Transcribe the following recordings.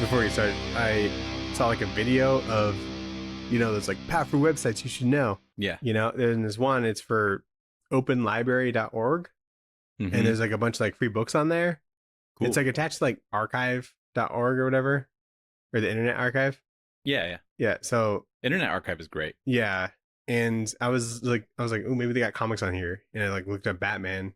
before we start, I saw like a video of, those like powerful websites you should know. Yeah. There's this one, it's for openlibrary.org. Mm-hmm. And there's like a bunch of like free books on there. Cool. It's like attached to like archive.org or whatever, or the Internet Archive. Yeah. Yeah. So Internet Archive is great. yeah. And I was like, oh, maybe they got comics on here. And I like looked up Batman,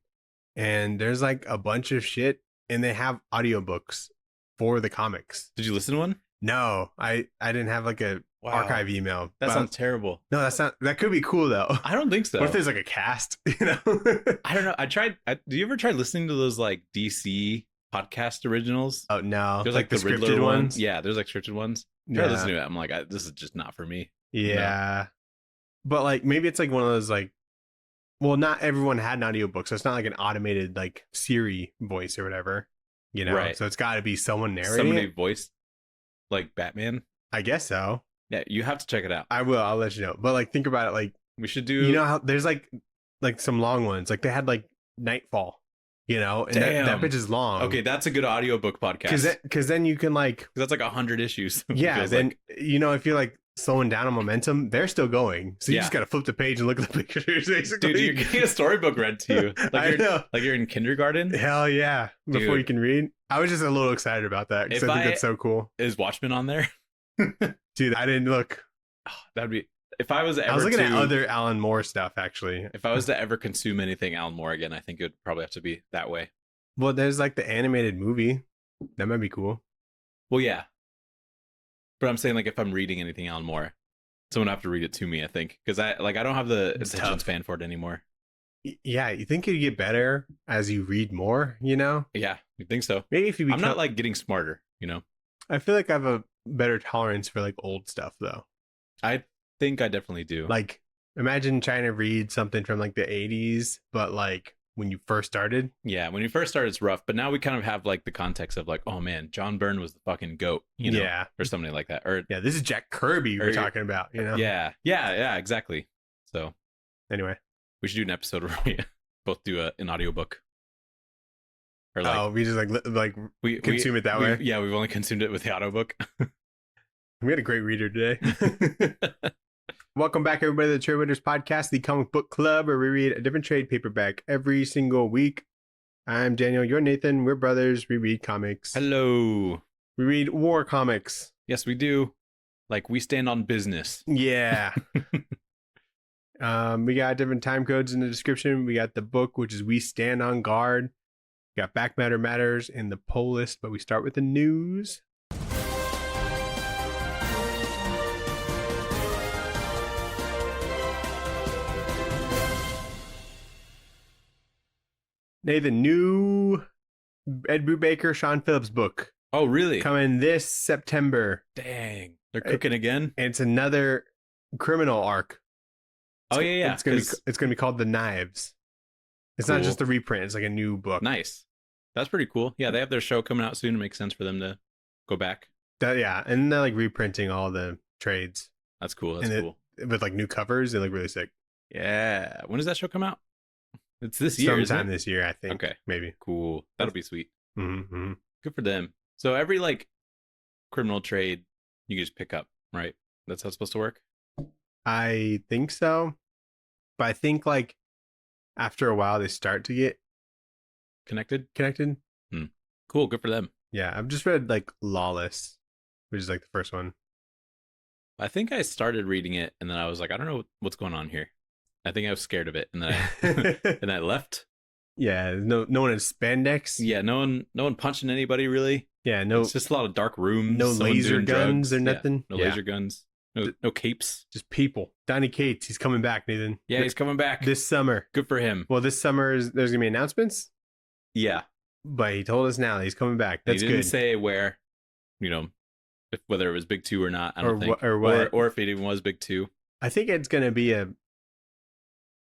and there's like a bunch of shit, and they have audiobooks for the comics. Did you listen to one? No, I didn't have like a archive email. That sounds terrible. No, that could be cool though. I don't think so. What if there's like a cast, I don't know. Do you ever try listening to those like DC podcast originals? Oh no. There's like the scripted ones. Yeah, there's like scripted ones. Try listening to it. I'm like, this is just not for me. Yeah. But like maybe it's like one of those like, well, not everyone had an audiobook, so it's not like an automated like Siri voice or whatever, Right. So it's got to be someone narrating. Somebody it. voiced like Batman. I guess so. Yeah, you have to check it out. I will. I'll let you know. But like, think about it. Like, we should do. How there's like some long ones. Like they had like Nightfall. And that bitch is long. Okay, that's a good audiobook podcast. Because then you can like. That's like 100 issues. Yeah. Then if you're like slowing down on momentum, they're still going. So you just got to flip the page and look at the pictures. Basically. Dude, you're getting a storybook read to you. I know. Like you're in kindergarten. Hell yeah! Before Dude. you can read, I was just a little excited about that because I think that's so cool. Is Watchmen on there? Dude, I didn't look. Oh, that'd be if I was ever. I was looking at other Alan Moore stuff actually. If I was to ever consume anything Alan Moore again, I think it would probably have to be that way. Well, there's like the animated movie. That might be cool. Well, yeah. But I'm saying like if I'm reading anything Alan Moore, someone would have to read it to me, I think, because I don't have the attention span for it anymore. Yeah, you think it'd get better as you read more, Yeah, you think so? Maybe if you I'm not like getting smarter, I feel like I have a better tolerance for like old stuff though. I think I definitely do. Like imagine trying to read something from like the 80s, but like when you first started. Yeah, when you first started, it's rough. But now we kind of have like the context of like, oh man, John Byrne was the fucking goat, Yeah, or something like that. Or yeah, this is Jack Kirby we're talking about, Yeah, exactly. So anyway, we should do an episode where we both do an audiobook. Or like, we just we consume it that way. Yeah, we've only consumed it with the audiobook. We had a great reader today. Welcome back, everybody, to the Tradewaiters podcast, the comic book club, where we read a different trade paperback every single week. I'm Daniel. You're Nathan. We're brothers. We read comics. Hello. We read war comics. Yes, we do. Like, we stand on business. Yeah. We got different time codes in the description. We got the book, which is We Stand on Guard. We got Back Matter Matters and the poll list, but we start with the news. The new Ed Brubaker, Sean Phillips book. Oh, really? Coming this September. Dang. They're cooking again? It's another criminal arc. Yeah. It's gonna be called The Knives. It's not just a reprint. It's like a new book. Nice. That's pretty cool. Yeah, they have their show coming out soon. It makes sense for them to go back. And they're like reprinting all the trades. That's cool. With like new covers. They look really sick. Yeah. When does that show come out? It's this year. Sometime this year, I think. Okay. Maybe. Cool. That'll be sweet. Mm-hmm. Good for them. So every like criminal trade you can just pick up, right? That's how it's supposed to work? I think so. But I think like after a while they start to get connected. Cool. Good for them. Yeah. I've just read like Lawless, which is like the first one. I think I started reading it and then I was like, I don't know what's going on here. I think I was scared of it, and then I left. Yeah, no one in spandex. Yeah, no one punching anybody really. Yeah, no. It's just a lot of dark rooms. No laser guns or nothing. Yeah, no laser guns. No capes. Just people. Donny Cates, he's coming back, Nathan. Yeah, he's coming back this summer. Good for him. Well, this summer there's gonna be announcements. Yeah, but he told us now that he's coming back. That's good. He didn't say where. Whether it was Big 2 or not. I don't think. Or what. Or if it even was Big 2. I think it's gonna be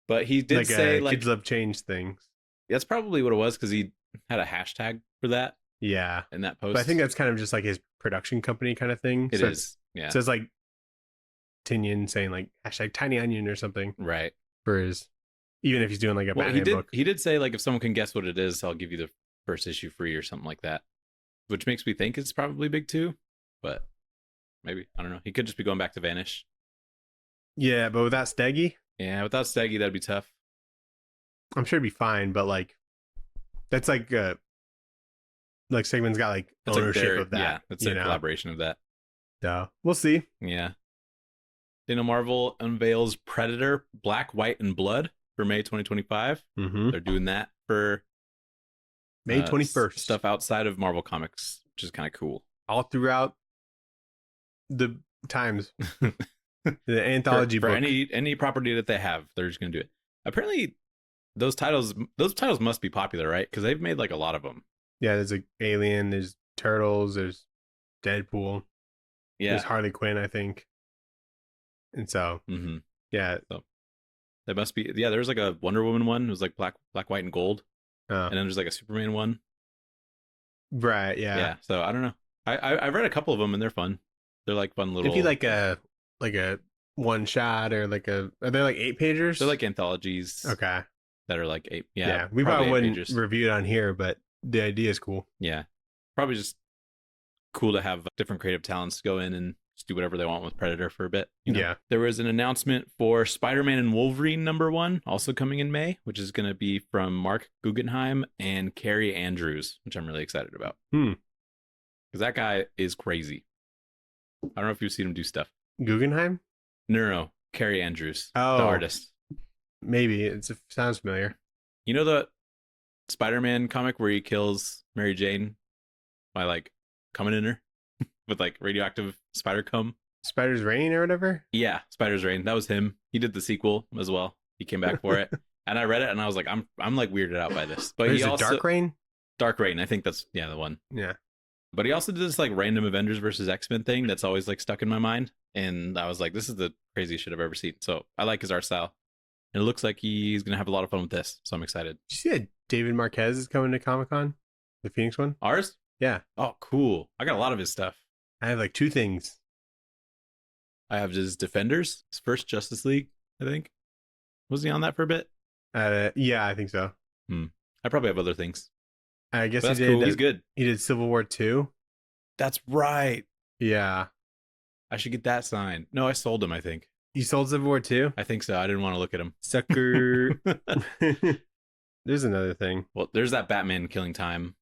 But he did say like kids love change things. That's probably what it was because he had a hashtag for that. Yeah, in that post. But I think that's kind of just like his production company kind of thing. It is. Yeah. So it's like Tinian saying like hashtag Tiny Onion or something. Right. For his, even if he's doing like a Batman book. He did say like if someone can guess what it is, I'll give you the first issue free or something like that. Which makes me think it's probably Big 2. but maybe, I don't know. He could just be going back to Vanish. Yeah, but without Steggy, Yeah, without Steggy, that'd be tough. I'm sure it'd be fine. But like, that's like Sigmund's got like That's ownership of that. Yeah, that's their collaboration of that. So we'll see. Yeah. Daniel Marvel unveils Predator, Black, White, and Blood for May 2025. Mm-hmm. They're doing that for May 21st. Stuff outside of Marvel Comics, which is kind of cool. All throughout the times. The anthology for book. any property that they have, they're just going to do it. Apparently, those titles must be popular, right? Because they've made like a lot of them. Yeah, there's like Alien, there's Turtles, there's Deadpool. Yeah. There's Harley Quinn, I think. And so, yeah. So, there must be, yeah, there's like a Wonder Woman one. It was like black, white, and gold. And then there's like a Superman one. Right, yeah. Yeah, so I don't know. I've read a couple of them and they're fun. They're like fun little... If you like a one shot or like are they like 8-pagers? They're like anthologies. Okay. That are like 8. Yeah. Yeah, we probably wouldn't review it on here, but the idea is cool. Yeah. Probably just cool to have different creative talents go in and just do whatever they want with Predator for a bit. You know? Yeah. There was an announcement for Spider-Man and Wolverine #1, also coming in May, which is going to be from Mark Guggenheim and Carrie Andrews, which I'm really excited about. Because that guy is crazy. I don't know if you've seen him do stuff. Guggenheim? No. Carrie Andrews, the Oh, artist. maybe. It sounds familiar. You know the Spider-Man comic where he kills Mary Jane by like coming in her with like radioactive spider cum? Spider's Reign or whatever? Yeah, Spider's Reign. That was him. He did the sequel as well. He came back for it. And I read it and I was like, I'm like weirded out by this. But he also Dark Reign? Dark Reign, I think that's the one. Yeah. But he also did this like random Avengers versus X-Men thing that's always like stuck in my mind. And I was like, this is the craziest shit I've ever seen. So I like his art style. And it looks like he's going to have a lot of fun with this. So I'm excited. Did you see that David Marquez is coming to Comic-Con? The Phoenix one? Ours? Yeah. Oh, cool. I got a lot of his stuff. I have like 2 things. I have his Defenders, his first Justice League, I think. Was he on that for a bit? Yeah, I think so. I probably have other things. I guess But he that's did. cool. He's good. He did Civil War 2. That's right. Yeah. I should get that signed. No, I sold him, I think. You sold Civil War 2? I think so. I didn't want to look at him. Sucker. There's another thing. Well, there's that Batman Killing Time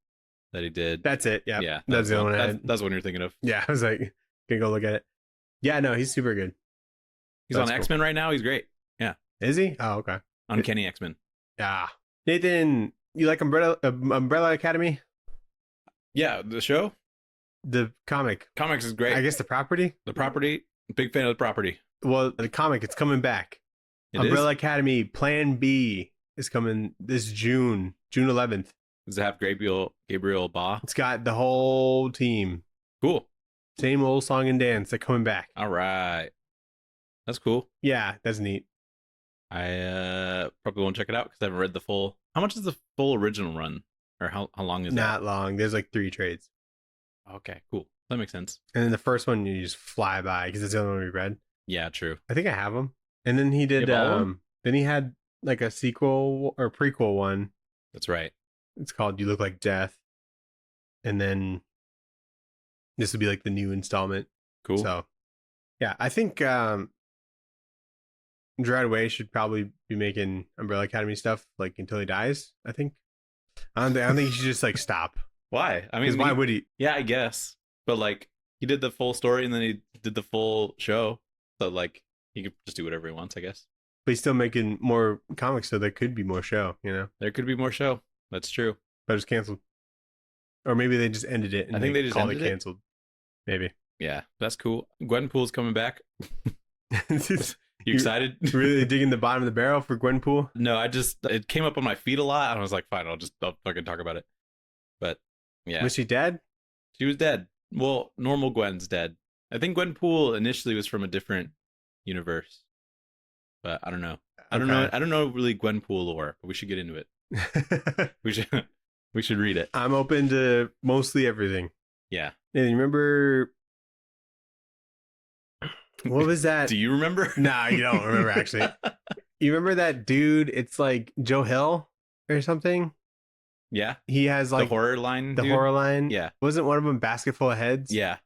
that he did. That's it. Yeah. Yeah. That's the one I had. That's what you're thinking of. Yeah. I was like, gonna go look at it. Yeah, no, he's super good. He's on X-Men right now. He's great. Yeah. Is he? Oh, okay. Uncanny X-Men. Yeah. Nathan, you like Umbrella Academy? Yeah, the show? The comic. Comics is great. I guess the property? The property. Big fan of the property. Well, the comic, it's coming back. Umbrella Academy Plan B is coming this June 11th. Does it have Gabriel Ba? It's got the whole team. Cool. Same old song and dance. They're coming back. All right. That's cool. Yeah, that's neat. I probably won't check it out because I haven't read the full. How much is the full original run? Or how long is that? Not long. There's like 3 trades. Okay, cool. That makes sense. And then the first one you just fly by because it's the only one we read. Yeah, true. I think I have them. And then he did then he had like a sequel or prequel one. That's right. It's called You Look Like Death. And then this would be like the new installment. Cool. So yeah, I think Gerard Way should probably be making Umbrella Academy stuff like until he dies, I think. I don't think he should just like stop. Why? I mean, why would he? Yeah, I guess. But like he did the full story and then he did the full show. So like he could just do whatever he wants, I guess. But he's still making more comics, so there could be more show, you know? There could be more show. That's true. But it's canceled. Or maybe they just ended it and I think they just called ended it canceled. Maybe. Yeah, that's cool. Gwenpool's coming back. You excited? Really digging the bottom of the barrel for Gwenpool? No, it came up on my feed a lot and I was like, fine, I'll fucking talk about it. But yeah. Was she dead? She was dead. Well, normal Gwen's dead. I think Gwenpool initially was from a different universe. But I don't know. I don't know really Gwenpool lore, but we should get into it. We should read it. I'm open to mostly everything. Yeah. And you remember what was that? Do you remember? Nah, you don't remember actually. You remember that dude? It's like Joe Hill or something. Yeah. He has like the horror line. The horror line. Yeah. Wasn't one of them Basket Full of Heads? Yeah.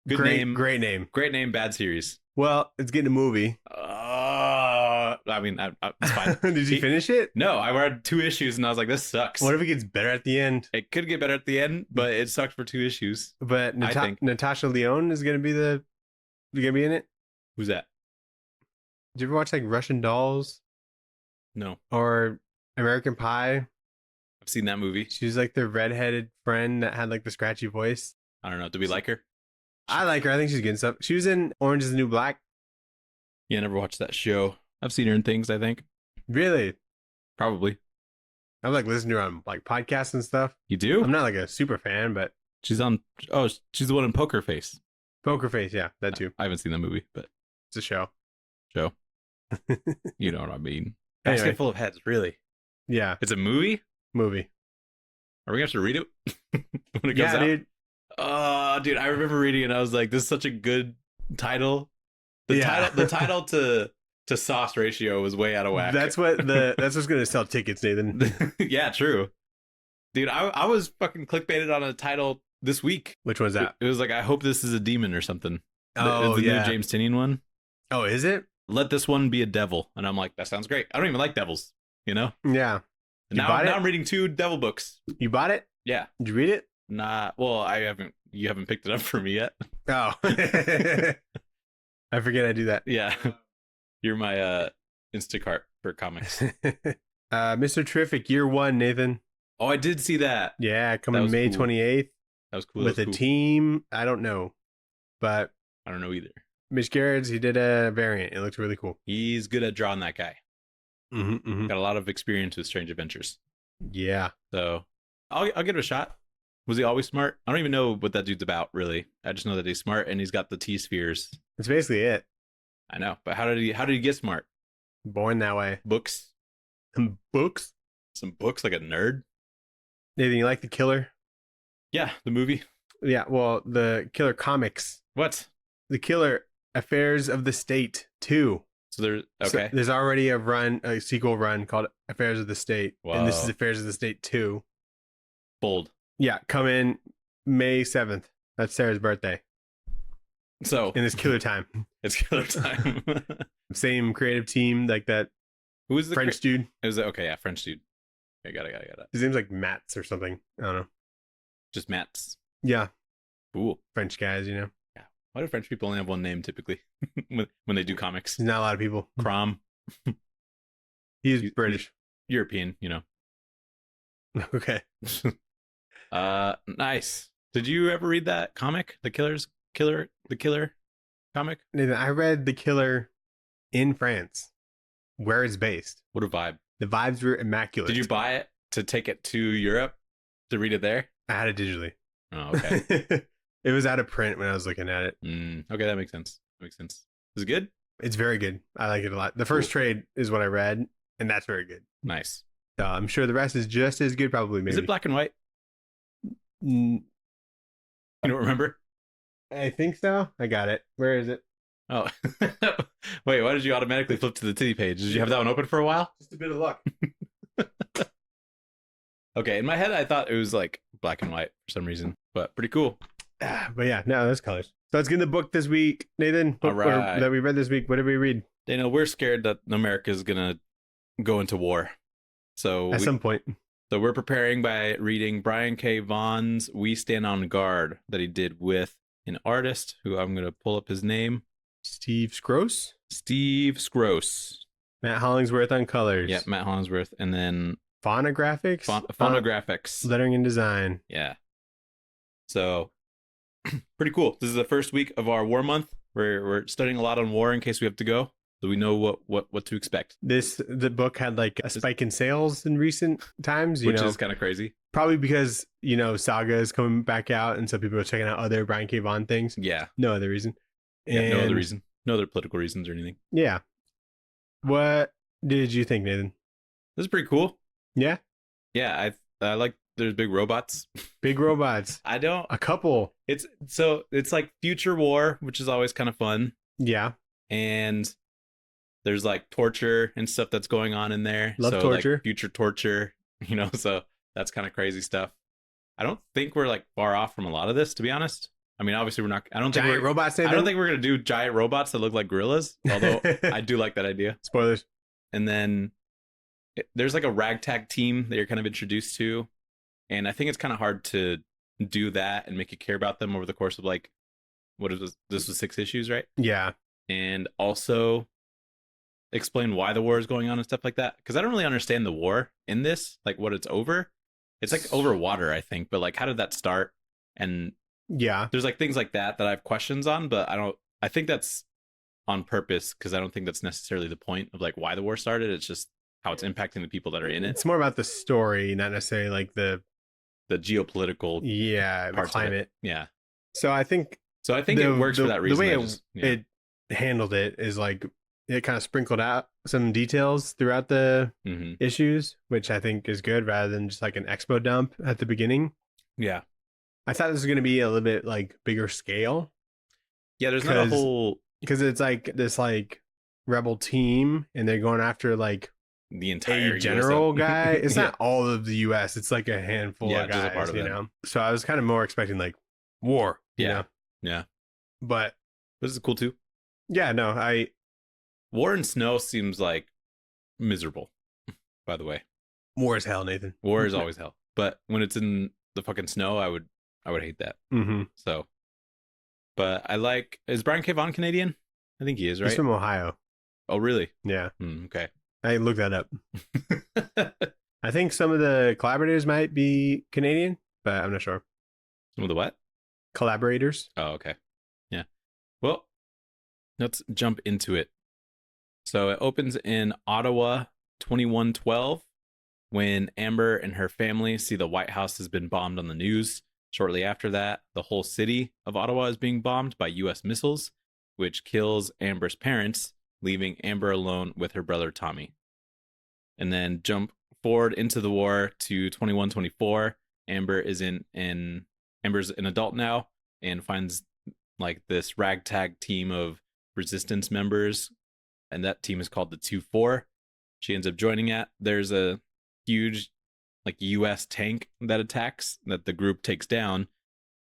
Good name. Great name. Great name, bad series. Well, it's getting a movie. I mean, it's fine. Did you finish it? No, I read 2 issues and I was like, this sucks. What if it gets better at the end? It could get better at the end, but it sucked for 2 issues. But I think. Natasha Lyonne is gonna be in it. Who's that? Did you ever watch like Russian Dolls No, or American Pie? I've seen that movie. She was like the redheaded friend that had like the scratchy voice. I don't know. Do we like her? I like her. I think she's good stuff. She was in Orange is the New Black. Yeah, I never watched that show. I've seen her in things, I think. Really? Probably. I've like listened to her on like podcasts and stuff. You do? I'm not like a super fan, but She's on. Oh, she's the one in Poker Face. Poker Face, yeah, that too. I haven't seen that movie, but It's a show. You know what I mean. Anyway. Basket full of heads, really. Yeah, It's a movie? movie. Are we going to have to read it when it goes Yeah, out? dude. Oh, dude, I remember reading it and I was like, this is such a good title. The title to sauce ratio was way out of whack. That's what's gonna sell tickets, Nathan. Yeah, true. Dude, I was fucking clickbaited on a title this week. Which one's that? It was like, I hope this is a demon or something. Oh, the yeah. new James Tinian one. Oh, is it? Let this one be a devil. And I'm like, that sounds great. I don't even like devils, you know? Yeah. And You bought now it? I'm reading 2 devil books. You bought it? Yeah. Did you read it? Nah. Well, you haven't picked it up for me yet. Oh. I forget I do that. Yeah. You're my Instacart for comics. Mr. Terrific, year 1, Nathan. Oh, I did see that. Yeah, That coming was May cool. 28th That was cool. with That a was cool. team. I don't know. But I don't know either. Mitch Gerrits, he did a variant. It looks really cool. He's good at drawing that guy. Mm-hmm. Got a lot of experience with Strange Adventures. Yeah. So I'll give it a shot. Was he always smart? I don't even know what that dude's about, really. I just know that he's smart and he's got the T-spheres. That's basically it. I know, but how did he get smart? Born that way. Books? Books? Some books like a nerd? Nathan, you like The Killer? Yeah, the movie. Yeah, well, The Killer comics. What? The Killer Affairs of the State 2. So there's So okay. there's already a sequel run called Affairs of the State. And this is Whoa. Affairs of the State 2. Bold. Yeah, come in May 7th. That's Sarah's birthday. So And it's Killer Time. it's killer time. Same creative team, like that Who was the French dude. It was okay, yeah, French dude. Okay, got it. His name's like Mats or something. I don't know. Just Matt's. Yeah, Cool. French guys, you know. Why do French people only have one name typically when they do comics? There's not a lot of people. Crom, He's British. European, you know. Okay. Nice. Did you ever read that comic, the Killer comic? Nathan, I read The Killer in France, where it's based. What a vibe. The vibes were immaculate. Did you buy it to take it to Europe to read it there? I had it digitally. Oh, okay. It was out of print when I was looking at it. Okay, that makes sense. Is it good? It's very good. I like it a lot. The first trade is what I read, and that's very good. Nice. I'm sure the rest is just as good, probably, maybe. Is it black and white? Mm, You don't remember? I think so. I got it. Where is it? Oh. Wait, why did you automatically flip to the titty page? Did you have that one open for a while? Just a bit of luck. Okay, in my head I thought it was like black and white for some reason, but pretty cool. But yeah, no, that's colors. So let's get in the book this week, Nathan. Book All right. that we read this week. What did we read? Daniel, we're scared that America is gonna go into war. So At some point. So we're preparing by reading Brian K. Vaughan's We Stand on Guard that he did with an artist who I'm going to pull up his name. Steve Scroce? Steve Scroce. Matt Hollingsworth on colors. Yeah, Matt Hollingsworth. And then Phonographics? Phonographics. Lettering and design. Yeah. So pretty cool. This is the first week of our war month. We're studying a lot on war in case we have to go. So we know what to expect. The book had like a spike in sales in recent times, Which is kind of crazy. Probably because, Saga is coming back out and so people are checking out other Brian K. Vaughan things. Yeah. No other reason. Yeah, no other reason. No other political reasons or anything. Yeah. What did you think, Nathan? This is pretty cool. Yeah? Yeah, I like there's big robots. Big robots. I don't. A couple. It's like future war, which is always kind of fun. Yeah. And there's like torture and stuff that's going on in there. Love torture. Like future torture, so that's kind of crazy stuff. I don't think we're like far off from a lot of this, to be honest. I mean, obviously we're not. I don't Giant think robots. I don't think we're gonna do giant robots that look like gorillas. Although I do like that idea. Spoilers. And then there's like a ragtag team that you're kind of introduced to, and I think it's kind of hard to do that and make you care about them over the course of like what is this was 6 issues, right? Yeah. And also explain why the war is going on and stuff like that, because I don't really understand the war in this, like what it's over. It's like over water, I think, but like how did that start? And yeah, there's like things like that I have questions on, but I think that's on purpose, because I don't think that's necessarily the point of like why the war started. It's just how it's impacting the people that are in it. It's more about the story, not necessarily like the geopolitical the climate. Yeah. So I think it works for that reason. The way it handled it is like it kind of sprinkled out some details throughout the issues, which I think is good, rather than just like an expo dump at the beginning. Yeah. I thought this was going to be a little bit like bigger scale. Yeah, there's not a whole... Because it's like this like rebel team, and they're going after like the entire general US guy. It's not all of the US. It's like a handful of guys, just a part of you know? So I was kind of more expecting like war, you know? Yeah. But this is cool too. Yeah, no, War in snow seems like miserable, by the way. War is hell, Nathan. War is always hell. But when it's in the fucking snow, I would hate that. So, but I like... Is Brian K. Vaughan Canadian? I think he is, right? He's from Ohio. Oh, really? Yeah. Okay. I looked that up. I think some of the collaborators might be Canadian, but I'm not sure. Some of the what? Collaborators. Oh, okay. Yeah. Well, let's jump into it. So it opens in Ottawa 2112 when Amber and her family see the White House has been bombed on the news. Shortly after that, the whole city of Ottawa is being bombed by U.S. missiles, which kills Amber's parents, leaving Amber alone with her brother Tommy. And then jump forward into the war to 2124. Amber's an adult now and finds like this ragtag team of resistance members, and that team is called the 2-4. She ends up joining it. There's a huge like US tank that attacks, that the group takes down,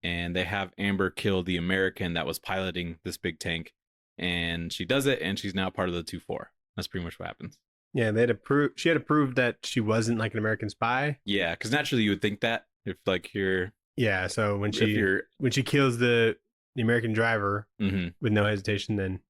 and they have Amber kill the American that was piloting this big tank, and she does it, and she's now part of the 2-4. That's pretty much what happens. Yeah, she had to prove that she wasn't like an American spy. Yeah, because naturally you would think that if like you're... Yeah, so when she kills the American driver with no hesitation, then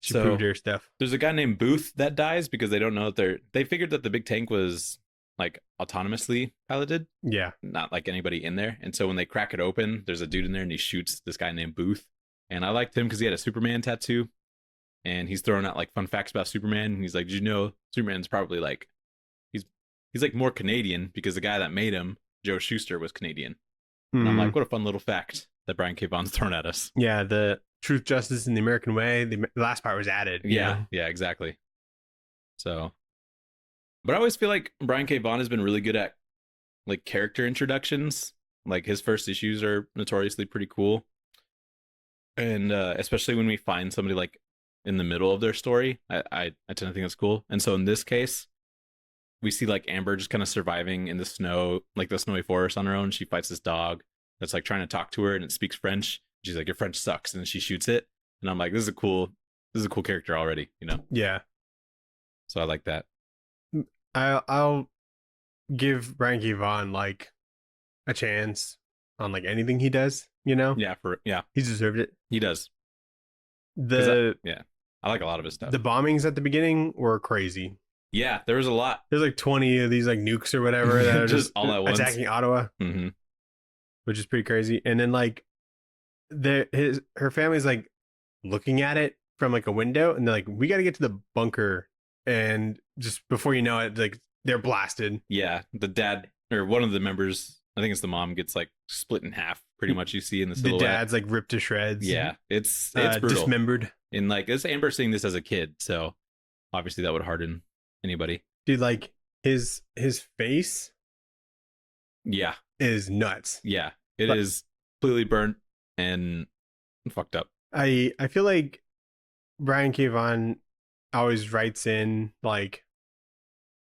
she proved her stuff. There's a guy named Booth that dies because they don't know that they figured that the big tank was like autonomously piloted. Yeah. Not like anybody in there. And so when they crack it open, there's a dude in there and he shoots this guy named Booth. And I liked him because he had a Superman tattoo. And he's throwing out like fun facts about Superman. And he's like, did you know Superman's probably like, he's like more Canadian because the guy that made him, Joe Shuster, was Canadian. And I'm like, what a fun little fact that Brian K. Vaughan's thrown at us. Yeah, the truth, justice, and the American way. The last part was added. Yeah, exactly. So, but I always feel like Brian K. Vaughan has been really good at like character introductions. Like his first issues are notoriously pretty cool. And especially when we find somebody like in the middle of their story, I tend to think that's cool. And so in this case, we see like Amber just kind of surviving in the snow, like the snowy forest on her own. She fights this dog that's like trying to talk to her, and it speaks French. She's like, your French sucks. And then she shoots it. And I'm like, this is a cool character already, you know? Yeah. So I like that. I'll give Brian K. Vaughan like a chance on like anything he does, you know? Yeah. He's deserved it. He does. I like a lot of his stuff. The bombings at the beginning were crazy. Yeah, there was a lot. There's like 20 of these like nukes or whatever that are just all at once attacking Ottawa, which is pretty crazy. And then like her family's like looking at it from like a window, and they're like, we got to get to the bunker, and just before you know it, like they're blasted. Yeah, the dad or one of the members, I think it's the mom, gets like split in half. Pretty much, you see in the silhouette. The dad's like ripped to shreds. Yeah, it's brutal. Dismembered. And like this, Amber seeing this as a kid, so obviously that would harden anybody. Dude, like his face. Yeah, is nuts. Yeah, it is completely burnt and fucked up. I feel like Brian K. Vaughan always writes in like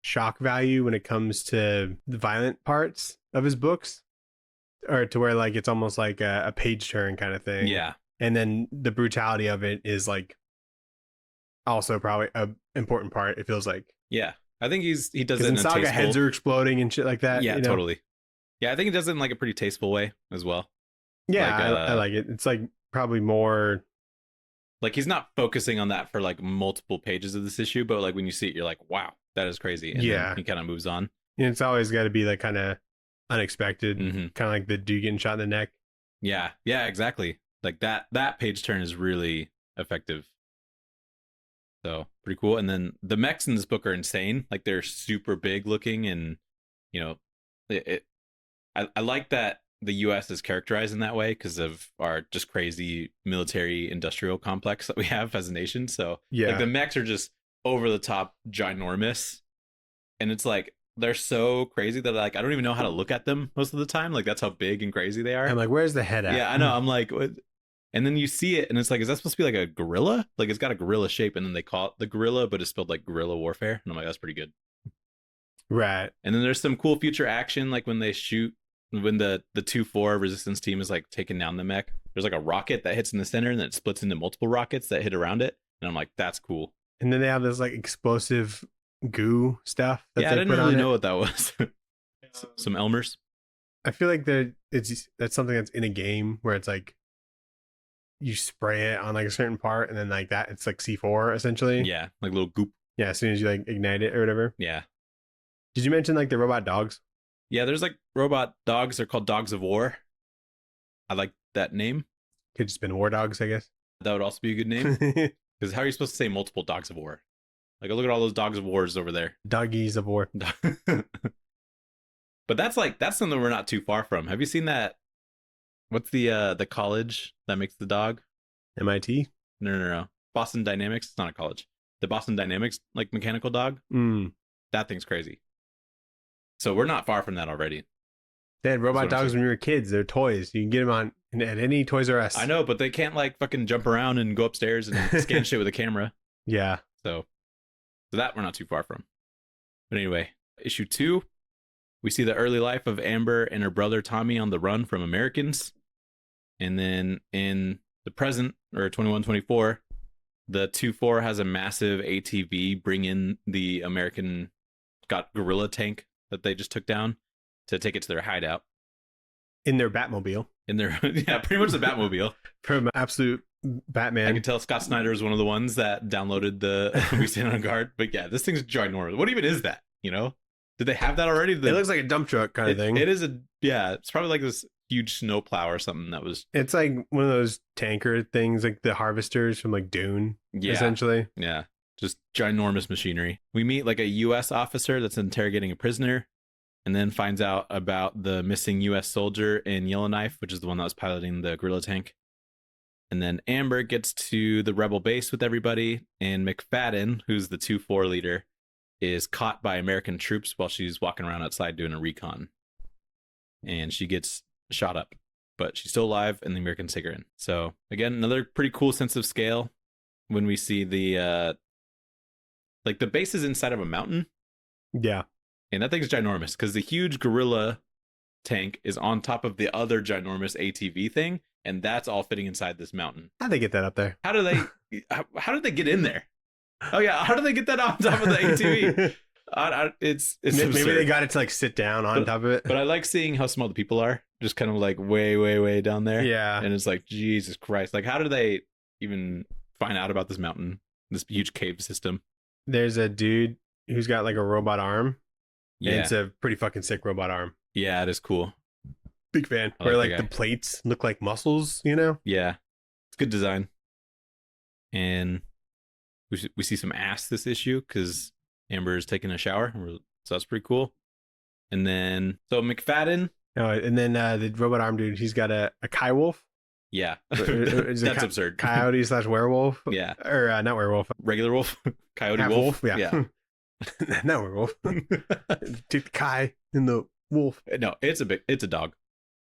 shock value when it comes to the violent parts of his books. or to where like it's almost like a page turn kind of thing. Yeah. And then the brutality of it is like also probably a important part. It feels like. Yeah. I think he does it Because in in a Saga, tasteful... heads are exploding and shit like that. Yeah, you know? totally. Yeah, I think he does it in like a pretty tasteful way as well. Yeah, like, I like it. It's like probably more. Like he's not focusing on that for like multiple pages of this issue, but like when you see it, you're like, wow, that is crazy. And then he kind of moves on. And it's always got to be like kind of unexpected, Mm-hmm. kind of like the dude getting shot in the neck. Yeah, exactly. Like that page turn is really effective. So pretty cool. And then the mechs in this book are insane. Like they're super big looking, and you know, I like that the U.S. is characterized in that way because of our just crazy military industrial complex that we have as a nation. So like the mechs are just over the top ginormous, and it's like they're so crazy that like I don't even know how to look at them most of the time. Like that's how big and crazy they are. I'm like, where's the head at? Yeah, I know. I'm like, what? And then you see it, and it's like, is that supposed to be like a gorilla? Like it's got a gorilla shape, and then they call it the gorilla, but it's spelled like guerrilla warfare. And I'm like, that's pretty good. Right. And then there's some cool future action, like when they shoot, when the 2-4 resistance team is like taking down the mech. There's like a rocket that hits in the center, and then it splits into multiple rockets that hit around it. And I'm like, that's cool. And then they have this like explosive goo stuff. That I didn't really know what that was. Some Elmers. I feel like that's something that's in a game where it's like you spray it on like a certain part, and then like that it's like C4 essentially. Yeah, like little goop. Yeah, as soon as you like ignite it or whatever. Yeah. Did you mention like the robot dogs? Yeah, there's like robot dogs. They're called dogs of war. I like that name. Could just been war dogs, I guess. That would also be a good name. Because how are you supposed to say multiple dogs of war? Like, look at all those dogs of wars over there. Doggies of war. But that's something we're not too far from. Have you seen that? What's the college that makes the dog? MIT? No. Boston Dynamics. It's not a college. The Boston Dynamics, like mechanical dog. That thing's crazy. So we're not far from that already. They had robot dogs when we were kids. They're toys. You can get them at any Toys R Us. I know, but they can't like fucking jump around and go upstairs and scan shit with a camera. Yeah. So that we're not too far from. But anyway, issue 2, we see the early life of Amber and her brother Tommy on the run from Americans. And then in the present, or 2124, the 2-4 has a massive ATV bring in the American gorilla tank that they just took down to take it to their hideout. In their Batmobile. Yeah, pretty much the Batmobile. From absolute Batman. I can tell Scott Snyder is one of the ones that downloaded the We Stand on Guard. But yeah, this thing's ginormous. What even is that? You know? Did they have that already? It looks like a dump truck kind of thing. It is it's probably like this huge snowplow or something that was... It's like one of those tanker things, like the harvesters from like Dune, essentially. Yeah, just ginormous machinery. We meet like a U.S. officer that's interrogating a prisoner, and then finds out about the missing U.S. soldier in Yellowknife, which is the one that was piloting the gorilla tank. And then Amber gets to the rebel base with everybody, and McFadden, who's the 2-4 leader, is caught by American troops while she's walking around outside doing a recon. And she gets shot up, but she's still alive, and the Americans take her in. So again, another pretty cool sense of scale when we see the like the base is inside of a mountain. Yeah. And that thing's ginormous because the huge gorilla tank is on top of the other ginormous ATV thing, and that's all fitting inside this mountain. How'd they get that up there? How did they get in there? Oh yeah, how did they get that on top of the ATV? It's maybe absurd. they got it to like sit down on top of it. But I like seeing how small the people are, just kind of like way down there. Yeah. And it's like, Jesus Christ. Like, how did they even find out about this mountain, this huge cave system? There's a dude who's got like a robot arm. Yeah. And it's a pretty fucking sick robot arm. Yeah, it is cool. Big fan. Where like the plates look like muscles, you know? Yeah. It's good design. And we see some ass this issue because Amber is taking a shower. So that's pretty cool. And then, so McFadden. Oh, and then the robot arm dude, he's got a Kai wolf. Yeah. That's absurd. Coyote / werewolf. Yeah. Or not werewolf. Regular wolf. Coyote Half wolf. Yeah. Not werewolf. Take the Kai and the wolf. No, it's a dog.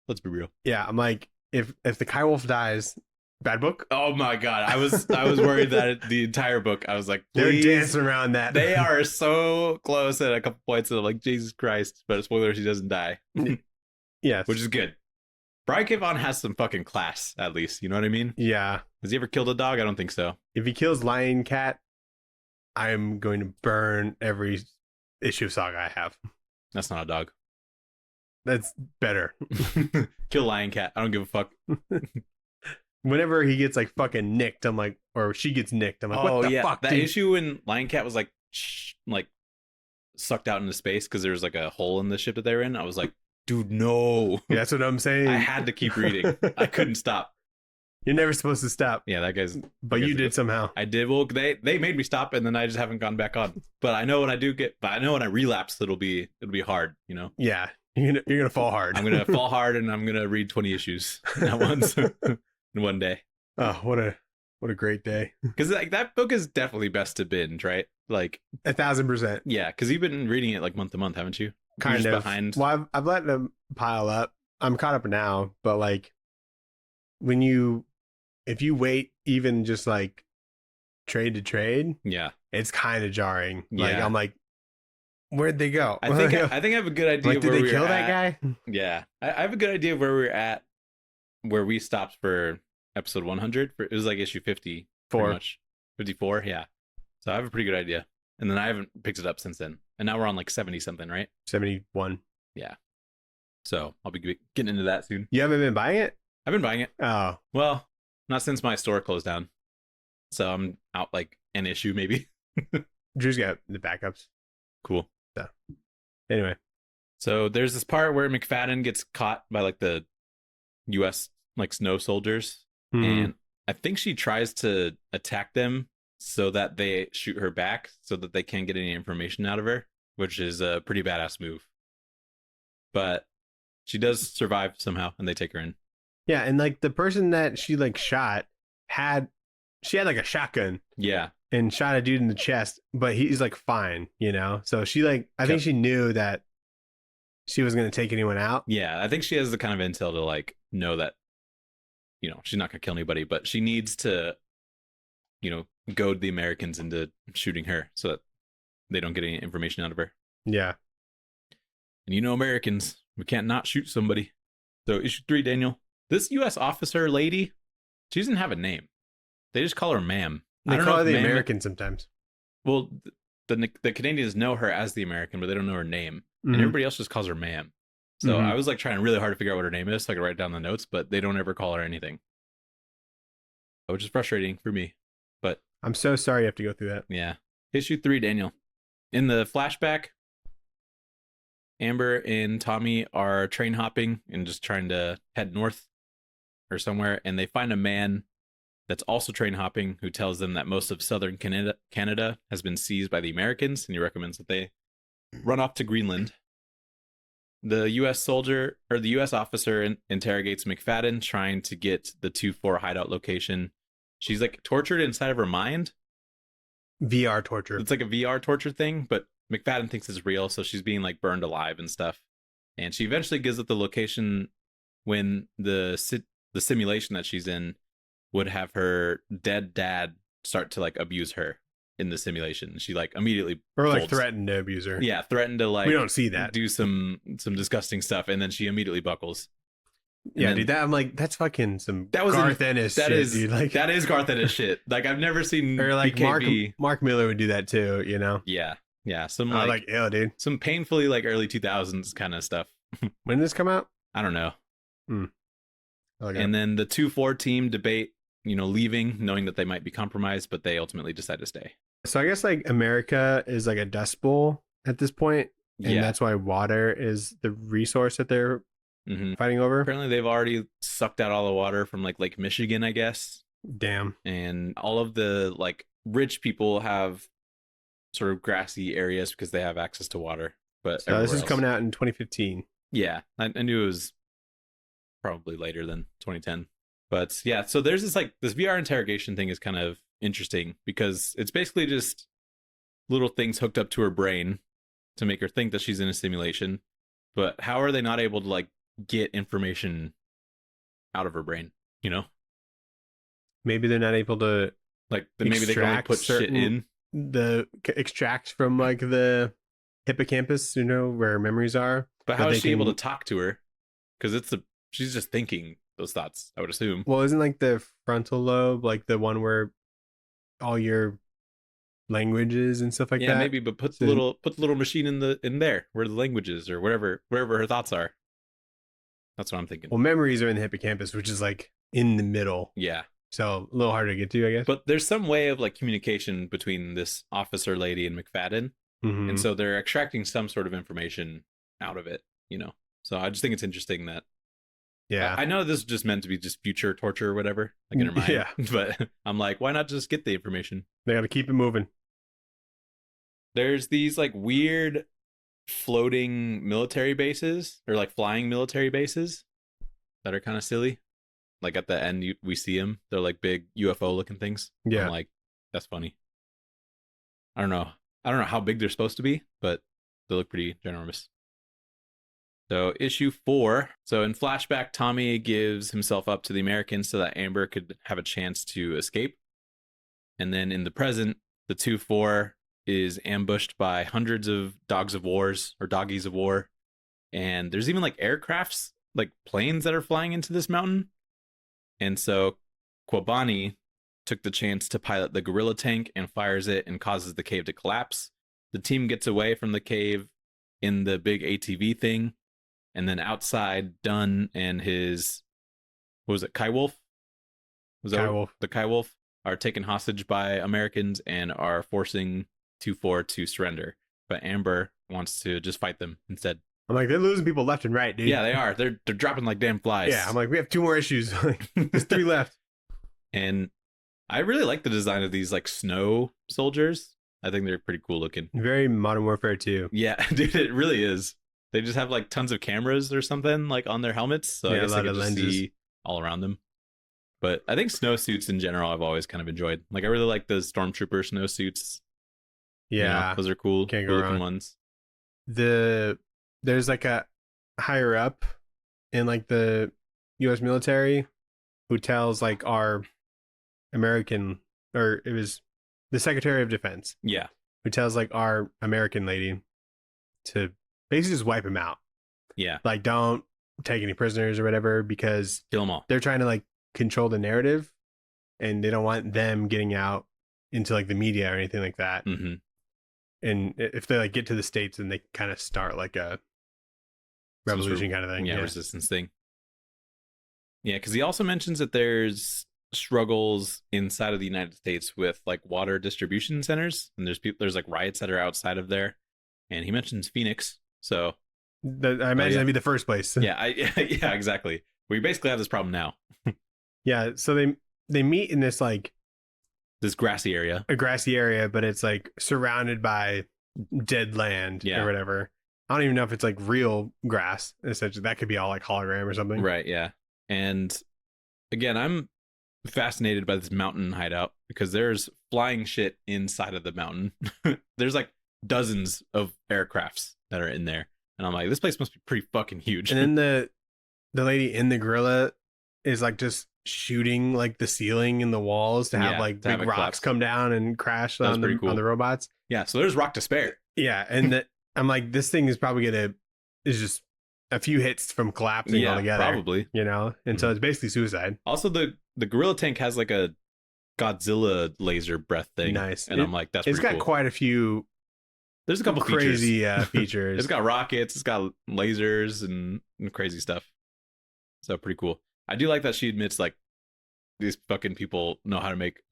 Let's be real. Yeah, I'm like, if the Kai wolf dies, bad book. Oh my god, I was worried that the entire book. I was like, please. They're dancing around that. They are so close at a couple points that I'm like, Jesus Christ. But spoilers, he doesn't die. Yes, which is good. Brian K. Vaughan has some fucking class, at least. You know what I mean? Yeah. Has he ever killed a dog? I don't think so. If he kills Lion Cat, I'm going to burn every issue of Saga I have. That's not a dog. That's better. Kill Lion Cat. I don't give a fuck. Whenever he gets like fucking nicked, I'm like, or she gets nicked, I'm like, what the fuck? That dude? issue when Lion Cat was like sucked out into space because there was like a hole in the ship that they were in. I was like, dude, no. Yeah, that's what I'm saying. I had to keep reading. I couldn't stop. You're never supposed to stop. Yeah, that guy's. But you did somehow. I did. Well, they made me stop, and then I just haven't gone back on. But I know when I relapse, it'll be hard. You know. Yeah, you're gonna fall hard. I'm gonna fall hard, and I'm gonna read 20 issues at once in one day. Oh, what a great day. Because like that book is definitely best to binge, right? Like 1,000%. Yeah, because you've been reading it like month to month, haven't you? Kind of. Behind. Well, I've let them pile up. I'm caught up now, but like if you wait even just like trade to trade, yeah, it's kind of jarring. Like Yeah. I'm like, where'd they go? I think I have a good idea. Like, of did where they we kill were that at. guy? Yeah, I have a good idea of where we were at, where we stopped for episode 100. It was like issue 50, pretty much 54. Yeah, so I have a pretty good idea, and then I haven't picked it up since then, and now we're on like 70 something, right? 71. Yeah, so I'll be getting into that soon. You haven't been buying it? I've been buying it. Oh, Well, not since my store closed down, so I'm out like an issue maybe. Drew's got the backups. Cool. So, anyway, so there's this part where McFadden gets caught by like the U.S. like snow soldiers, and I think she tries to attack them so that they shoot her back, so that they can't get any information out of her, which is a pretty badass move. But she does survive somehow, and they take her in. yeah, and like the person that she like shot had like a shotgun. Yeah. And shot a dude in the chest, but he's like fine, you know? So she like, I think she knew that she was going to take anyone out. Yeah, I think she has the kind of intel to like know that, you know, she's not going to kill anybody, but she needs to, you know, goad the Americans into shooting her so that they don't get any information out of her. Yeah. And you know, Americans, we can't not shoot somebody. So issue 3, Daniel. This U.S. officer lady, she doesn't have a name. They just call her ma'am. They call her the American sometimes. Well, the Canadians know her as the American, but they don't know her name. And everybody else just calls her ma'am. So I was like trying really hard to figure out what her name is so I could write down the notes, but they don't ever call her anything. Which is frustrating for me. But I'm so sorry you have to go through that. Yeah. Issue 3, Daniel. In the flashback, Amber and Tommy are train hopping and just trying to head north or somewhere, and they find a man that's also train hopping who tells them that most of southern Canada has been seized by the Americans, and he recommends that they run off to Greenland. The U.S. soldier or the U.S. officer interrogates McFadden, trying to get the 2-4 hideout location. She's like tortured inside of her mind. VR torture. It's like a VR torture thing, but McFadden thinks it's real, so she's being like burned alive and stuff. And she eventually gives up the location when the simulation that she's in would have her dead dad start to like abuse her in the simulation. She like immediately like threatened to abuse her. Yeah, threatened to like we don't see that. Do some disgusting stuff, and then she immediately buckles. Yeah, dude, that I'm like, that's fucking some Garth Ennis shit, dude. Like that is Garth Ennis shit. Like I've never seen or like BKB. Mark Miller would do that too, you know? Yeah. Some like ew, dude. Some painfully like early 2000s kind of stuff. When did this come out? I don't know. Okay. And then the 2-4 team debate, you know, leaving, knowing that they might be compromised, but they ultimately decide to stay. So I guess like America is like a dust bowl at this point, and that's why water is the resource that they're fighting over. Apparently they've already sucked out all the water from like Lake Michigan, I guess. Damn. And all of the like rich people have sort of grassy areas because they have access to water. But so this is coming out in 2015. Yeah, I knew it was probably later than 2010. But yeah, so there's this like this VR interrogation thing is kind of interesting because it's basically just little things hooked up to her brain to make her think that she's in a simulation. But how are they not able to like get information out of her brain, you know? Maybe they're not able to like maybe they can only put shit in the extract from like the hippocampus, you know, where memories are. But how is she able to talk to her? Because she's just thinking those thoughts, I would assume. Well, isn't like the frontal lobe like the one where all your languages and stuff like that? Yeah, maybe, but put the little machine in there where the languages or wherever her thoughts are. That's what I'm thinking. Well, memories are in the hippocampus, which is like in the middle. Yeah. So a little harder to get to, I guess. But there's some way of like communication between this officer lady and McFadden. Mm-hmm. And so they're extracting some sort of information out of it, So I just think it's interesting that. Yeah. I know this is just meant to be just future torture or whatever, like in her mind. Yeah. But I'm like, why not just get the information? They got to keep it moving. There's these like weird floating military bases or like flying military bases that are kind of silly. Like at the end, we see them. They're like big UFO looking things. Yeah. I'm like, that's funny. I don't know how big they're supposed to be, but they look pretty ginormous. So issue 4. So in flashback, Tommy gives himself up to the Americans so that Amber could have a chance to escape. And then in the present, the 2-4 is ambushed by hundreds of doggies of war. And there's even like aircrafts, like planes that are flying into this mountain. And so Kwabani took the chance to pilot the gorilla tank and fires it and causes the cave to collapse. The team gets away from the cave in the big ATV thing. And then outside, Dunn and his, what was it, Kaiwolf? Kaiwolf. The Kaiwolf are taken hostage by Americans and are forcing 2-4 to surrender. But Amber wants to just fight them instead. I'm like, they're losing people left and right, dude. Yeah, they are. They're dropping like damn flies. Yeah, I'm like, we have 2 more issues. There's 3 left. And I really like the design of these like snow soldiers. I think they're pretty cool looking. Very Modern Warfare 2. Yeah, dude, it really is. They just have like tons of cameras or something like on their helmets. So I guess I can just see all around them. But I think snowsuits in general I've always kind of enjoyed. Like I really like the Stormtrooper snowsuits. Yeah. Those are cool. Can't cool go looking wrong. ones. There's like a higher up in like the US military who tells like our American, or it was the Secretary of Defense. Yeah. Who tells like our American lady to basically just wipe him out. Yeah. Like don't take any prisoners or whatever because kill them all. They're trying to like control the narrative and they don't want them getting out into like the media or anything like that. Mm-hmm. And if they like get to the States, then they kind of start like a revolution kind of thing. Yeah, resistance thing. Yeah, because he also mentions that there's struggles inside of the United States with like water distribution centers, and there's like riots that are outside of there. And he mentions Phoenix, so I imagine that'd be the first place. Yeah, yeah, exactly. We basically have this problem now. Yeah, so they meet in this like this grassy area, but it's like surrounded by dead land or whatever. I don't even know if it's like real grass. Essentially, that could be all like hologram or something. Right. Yeah. And again, I'm fascinated by this mountain hideout because there's flying shit inside of the mountain. There's like dozens of aircrafts that are in there, and I'm like, this place must be pretty fucking huge. And then the lady in the gorilla is like just shooting like the ceiling and the walls to have like big rocks come down and crash on the robots. Yeah. So there's rock to spare. Yeah, and I'm like, this thing is probably is just a few hits from collapsing altogether. Probably. And so it's basically suicide. Also, the gorilla tank has like a Godzilla laser breath thing. Nice. And I'm like, that's pretty cool. It's got quite a few. There's a couple crazy features. It's got rockets, it's got lasers and crazy stuff. So pretty cool. I do like that she admits like these fucking people know how to make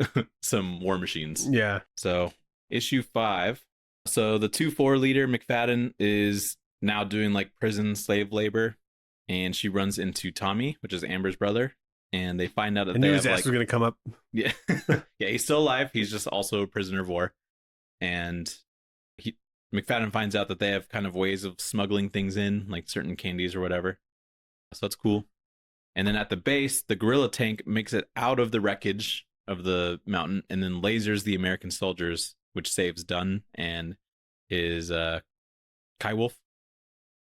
some war machines. Yeah. So issue 5. So the 2-4 leader, McFadden, is now doing like prison slave labor, and she runs into Tommy, which is Amber's brother, and they find out that they have like... was going to come up. Yeah. Yeah, he's still alive. He's just also a prisoner of war. And McFadden finds out that they have kind of ways of smuggling things in, like certain candies or whatever. So that's cool. And then at the base, the gorilla tank makes it out of the wreckage of the mountain and then lasers the American soldiers, which saves Dunn and his Kaiwolf.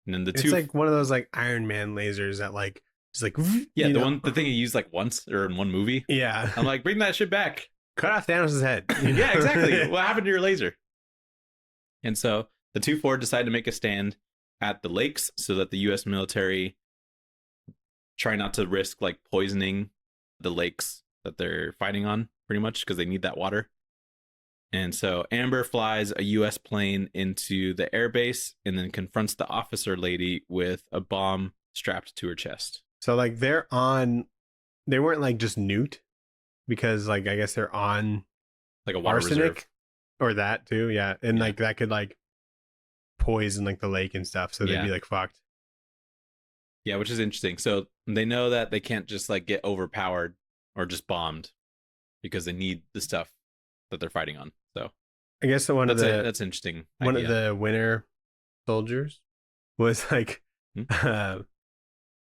And then it's like one of those like Iron Man lasers that like just like the thing he used like once or in one movie. Yeah, I'm like, bring that shit back. Cut off Thanos' head. Yeah, exactly. What happened to your laser? And so the 2-4 decide to make a stand at the lakes so that the U.S. military try not to risk like poisoning the lakes that they're fighting on, pretty much, because they need that water. And so Amber flies a U.S. plane into the airbase and then confronts the officer lady with a bomb strapped to her chest. So like they weren't like just nuked, because like I guess they're on like a water arsenic reserve. or that too, yeah, and like that could like poison like the lake and stuff, so they'd be like fucked. Yeah, which is interesting. So they know that they can't just like get overpowered or just bombed because they need the stuff that they're fighting on. So I guess that's interesting. One of the winter soldiers was like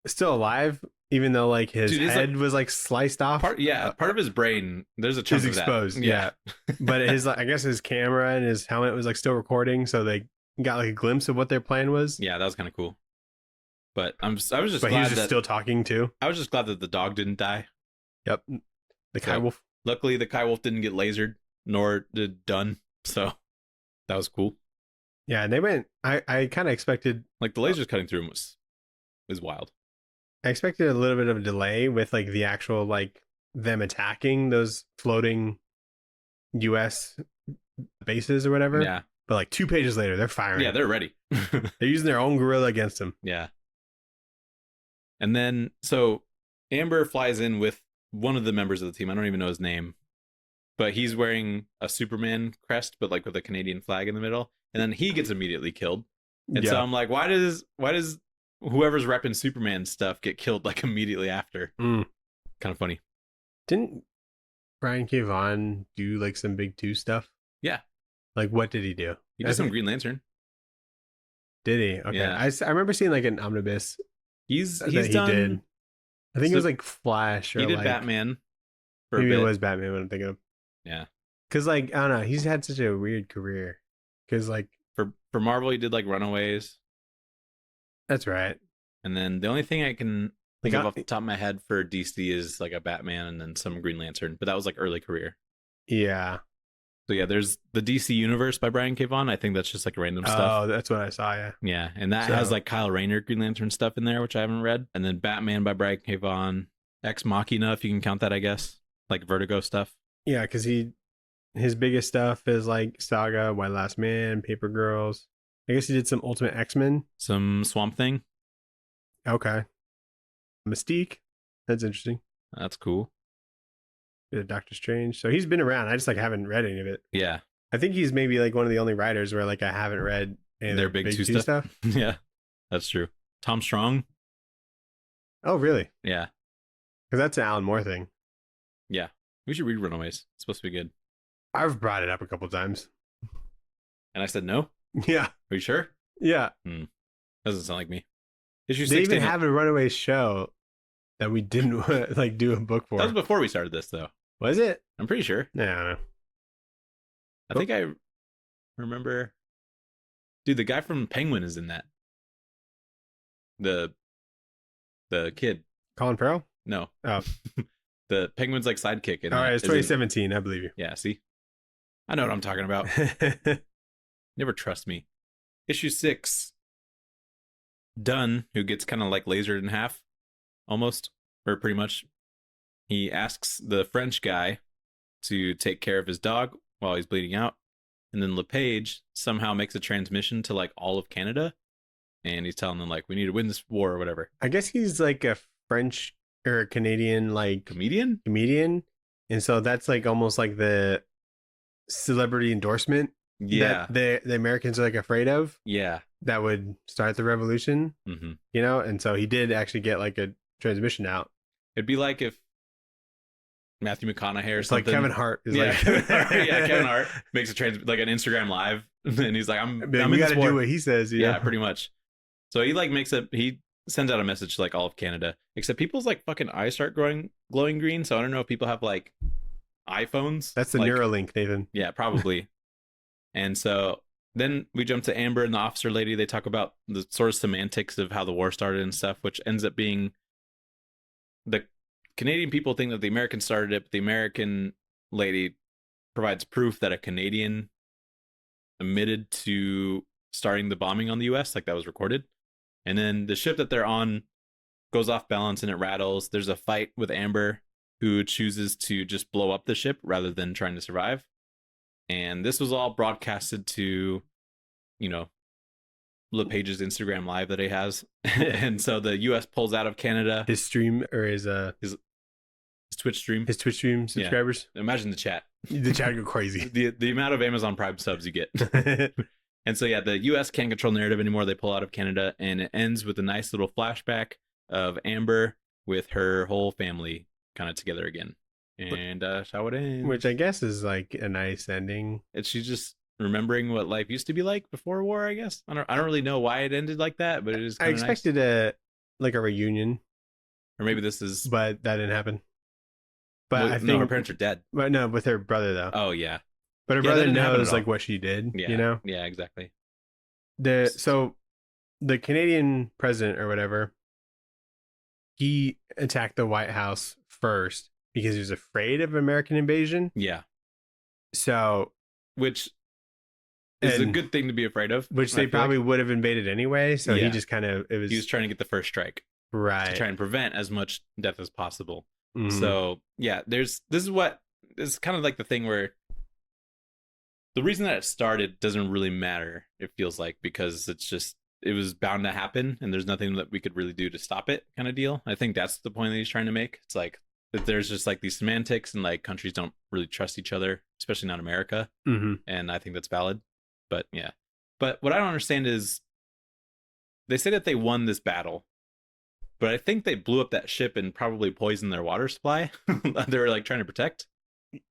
still alive, even though like his head was like sliced off. Part of his brain, there's a chunk is exposed. That. Yeah. But his I guess his camera and his helmet was like still recording, so they got like a glimpse of what their plan was. Yeah, that was kind of cool. But I was just glad he was just still talking too. I was just glad that the dog didn't die. Yep. The Kai Wolf. Luckily the Kai Wolf didn't get lasered, nor did Dunn. So that was cool. Yeah, and they went I kind of expected like the lasers cutting through him was wild. I expected a little bit of a delay with like the actual like them attacking those floating US bases or whatever. Yeah. But like 2 pages later, they're firing. Yeah, they're ready. They're using their own guerrilla against them. Yeah. And then, so Amber flies in with one of the members of the team. I don't even know his name, but he's wearing a Superman crest, but like with a Canadian flag in the middle. And then he gets immediately killed. And so I'm like, why does whoever's repping Superman stuff get killed like immediately after? Kind of funny. Didn't Brian K. Vaughan do like some big 2 stuff? Yeah. Like what did he do? He did some Green Lantern. Did he? Okay. Yeah. I remember seeing like an omnibus. He's done. Did. I think it was like Flash. Or he did like, Batman. Maybe it was Batman. What I'm thinking of. Yeah. Because like I don't know, he's had such a weird career. Because like for Marvel, he did like Runaways. That's right. And then the only thing I can think of off the top of my head for DC is like a Batman and then some Green Lantern, but that was like early career. Yeah. So yeah, there's the DC Universe by Brian K. Vaughan. I think that's just like random stuff. Oh, that's what I saw, yeah. Yeah, and that has like Kyle Rayner Green Lantern stuff in there, which I haven't read. And then Batman by Brian K. Vaughan. Ex Machina, if you can count that, I guess. Like Vertigo stuff. Yeah, because his biggest stuff is like Saga, White Last Man, Paper Girls. I guess he did some Ultimate X-Men. Some Swamp Thing. Okay. Mystique. That's interesting. That's cool. Doctor Strange. So he's been around. I just like haven't read any of it. Yeah. I think he's maybe like one of the only writers where like I haven't read any of their big 2 stuff. Yeah, that's true. Tom Strong. Oh, really? Yeah. Because that's an Alan Moore thing. Yeah. We should read Runaways. It's supposed to be good. I've brought it up a couple times. And I said no? Yeah. Are you sure? Yeah. Doesn't sound like me. Issue they even have a Runaways show that we didn't like do a book for. That was before we started this, though. Was it? I'm pretty sure. Yeah, I don't know. I think I remember. Dude, the guy from Penguin is in that. The kid. Colin Farrell? No. Oh. The Penguin's like sidekick. All right, it's 2017. I believe you. Yeah, see? I know what I'm talking about. Never trust me. Issue 6. Dunn, who gets kind of like lasered in half, almost, or pretty much. He asks the French guy to take care of his dog while he's bleeding out. And then LePage somehow makes a transmission to like all of Canada. And he's telling them like, we need to win this war or whatever. I guess he's like a French or a Canadian like comedian. And so that's like almost like the celebrity endorsement. Yeah. That the Americans are like afraid of. Yeah. That would start the revolution. Mm-hmm. You know? And so he did actually get like a transmission out. It'd be like if Matthew McConaughey or something. Like Kevin Hart is Kevin Hart makes like an Instagram live and he's like, I'm we gotta do what he says. Yeah, pretty much. So he like he sends out a message to like all of Canada, except people's like fucking eyes start glowing green. So I don't know if people have like iPhones. That's the like, Neuralink, Nathan. Yeah, probably. And so then we jump to Amber and the officer lady. They talk about the sort of semantics of how the war started and stuff, which ends up being the Canadian people think that the Americans started it, but the American lady provides proof that a Canadian admitted to starting the bombing on the US, like that was recorded. And then the ship that they're on goes off balance and it rattles. There's a fight with Amber, who chooses to just blow up the ship rather than trying to survive. And this was all broadcasted to, LePage's Instagram Live that he has. And so the U.S. pulls out of Canada. His stream or his Twitch stream. His Twitch stream subscribers. Yeah. Imagine the chat. The chat go crazy. The amount of Amazon Prime subs you get. And so, the U.S. can't control narrative anymore. They pull out of Canada, and it ends with a nice little flashback of Amber with her whole family kind of together again. And how it ends. Which I guess is like a nice ending. She's just remembering what life used to be like before war, I guess. I don't really know why it ended like that, but it is. I expected a reunion, or maybe this is, but that didn't happen. But I think her parents are dead. But no, with her brother though. Oh yeah, but her brother knows like what she did. Yeah, yeah, exactly. So the Canadian president or whatever, he attacked the White House first because he was afraid of American invasion. Yeah. So, which is a good thing to be afraid of. Which they probably would have invaded anyway. So he just he was trying to get the first strike. Right. To try and prevent as much death as possible. Mm-hmm. So this is kind of like the thing where the reason that it started doesn't really matter, it feels like, because it was bound to happen and there's nothing that we could really do to stop it kind of deal. I think that's the point that he's trying to make. It's like that there's just like these semantics and like countries don't really trust each other, especially not America. Mm-hmm. And I think that's valid. But yeah. But what I don't understand is they say that they won this battle, but I think they blew up that ship and probably poisoned their water supply. They were like trying to protect.